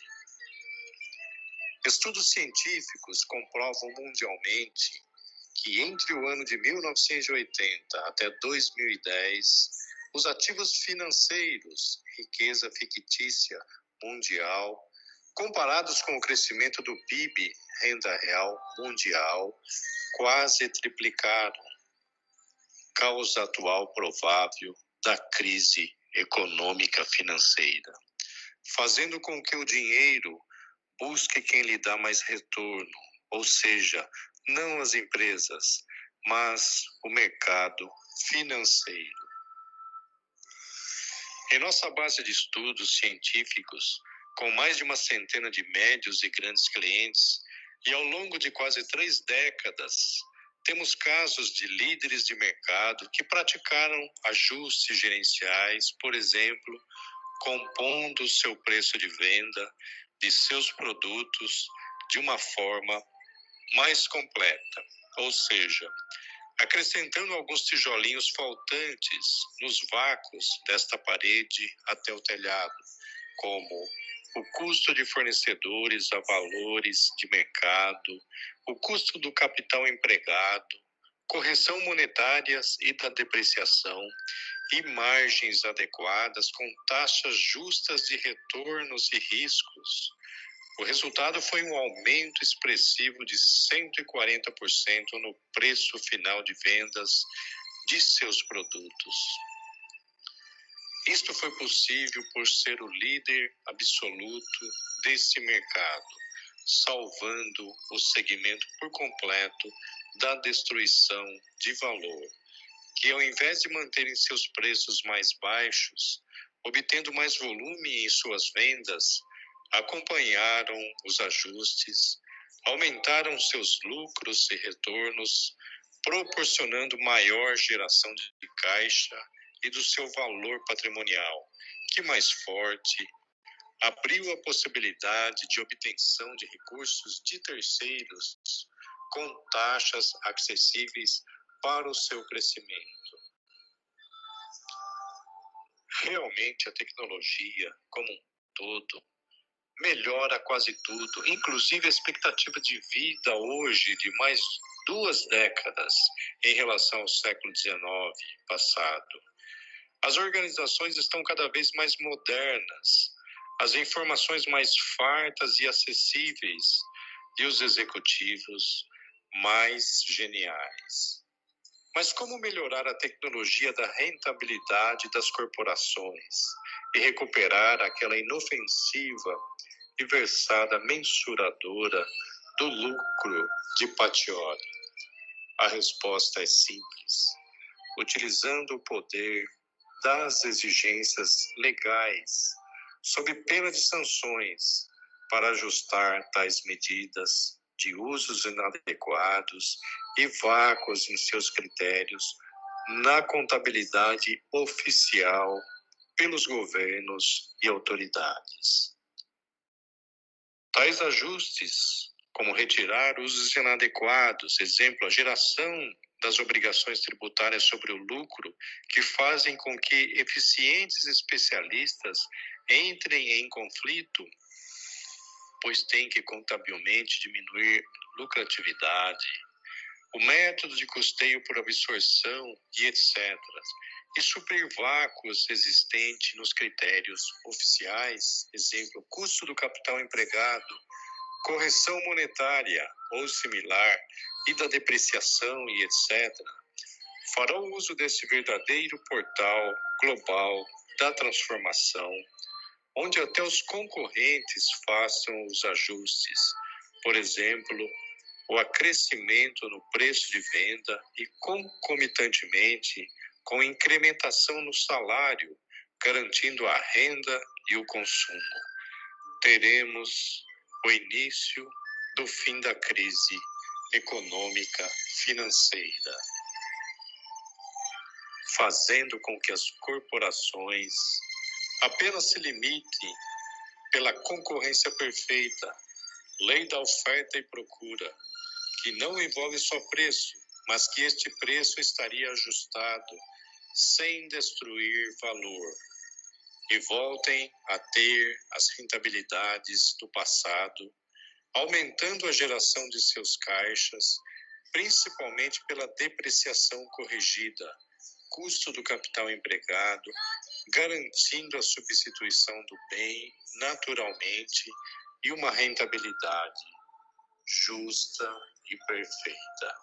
Estudos científicos comprovam mundialmente que entre o ano de 1980 até 2010, os ativos financeiros, riqueza fictícia mundial, comparados com o crescimento do PIB, renda real mundial, quase triplicaram, causa atual provável da crise econômica financeira, fazendo com que o dinheiro busque quem lhe dá mais retorno, ou seja, não as empresas, mas o mercado financeiro. Em nossa base de estudos científicos, com mais de uma centena de médios e grandes clientes, e ao longo de quase 3 décadas, temos casos de líderes de mercado que praticaram ajustes gerenciais, por exemplo, compondo o seu preço de venda de seus produtos de uma forma mais completa, ou seja, acrescentando alguns tijolinhos faltantes nos vácuos desta parede até o telhado, como o custo de fornecedores a valores de mercado, o custo do capital empregado, correção monetárias e da depreciação e margens adequadas com taxas justas de retornos e riscos. O resultado foi um aumento expressivo de 140% no preço final de vendas de seus produtos. Isto foi possível por ser o líder absoluto desse mercado, salvando o segmento por completo da destruição de valor, que ao invés de manterem seus preços mais baixos, obtendo mais volume em suas vendas, acompanharam os ajustes, aumentaram seus lucros e retornos, proporcionando maior geração de caixa e do seu valor patrimonial, que mais forte abriu a possibilidade de obtenção de recursos de terceiros com taxas acessíveis para o seu crescimento. Realmente a tecnologia, como um todo, melhora quase tudo, inclusive a expectativa de vida hoje de mais 2 décadas em relação ao século XIX passado. As organizações estão cada vez mais modernas, as informações mais fartas e acessíveis, e os executivos mais geniais. Mas como melhorar a tecnologia da rentabilidade das corporações e recuperar aquela inofensiva e versada mensuradora do lucro de Pacioli? A resposta é simples. Utilizando o poder das exigências legais, sob pena de sanções, para ajustar tais medidas de usos inadequados e vácuos em seus critérios na contabilidade oficial pelos governos e autoridades. Tais ajustes, como retirar usos inadequados, exemplo, a geração das obrigações tributárias sobre o lucro, que fazem com que eficientes especialistas entrem em conflito, pois têm que contabilmente diminuir lucratividade, o método de custeio por absorção e etc., e suprir vácuos existentes nos critérios oficiais, exemplo, custo do capital empregado, correção monetária ou similar e da depreciação e etc., farão uso desse verdadeiro portal global da transformação, onde até os concorrentes façam os ajustes, por exemplo, o acrescimento no preço de venda e concomitantemente com incrementação no salário, garantindo a renda e o consumo. Teremos o início do fim da crise econômica financeira, fazendo com que as corporações apenas se limitem pela concorrência perfeita, lei da oferta e procura, que não envolve só preço, mas que este preço estaria ajustado sem destruir valor, e voltem a ter as rentabilidades do passado, aumentando a geração de seus caixas, principalmente pela depreciação corrigida, custo do capital empregado, garantindo a substituição do bem naturalmente e uma rentabilidade justa e perfeita.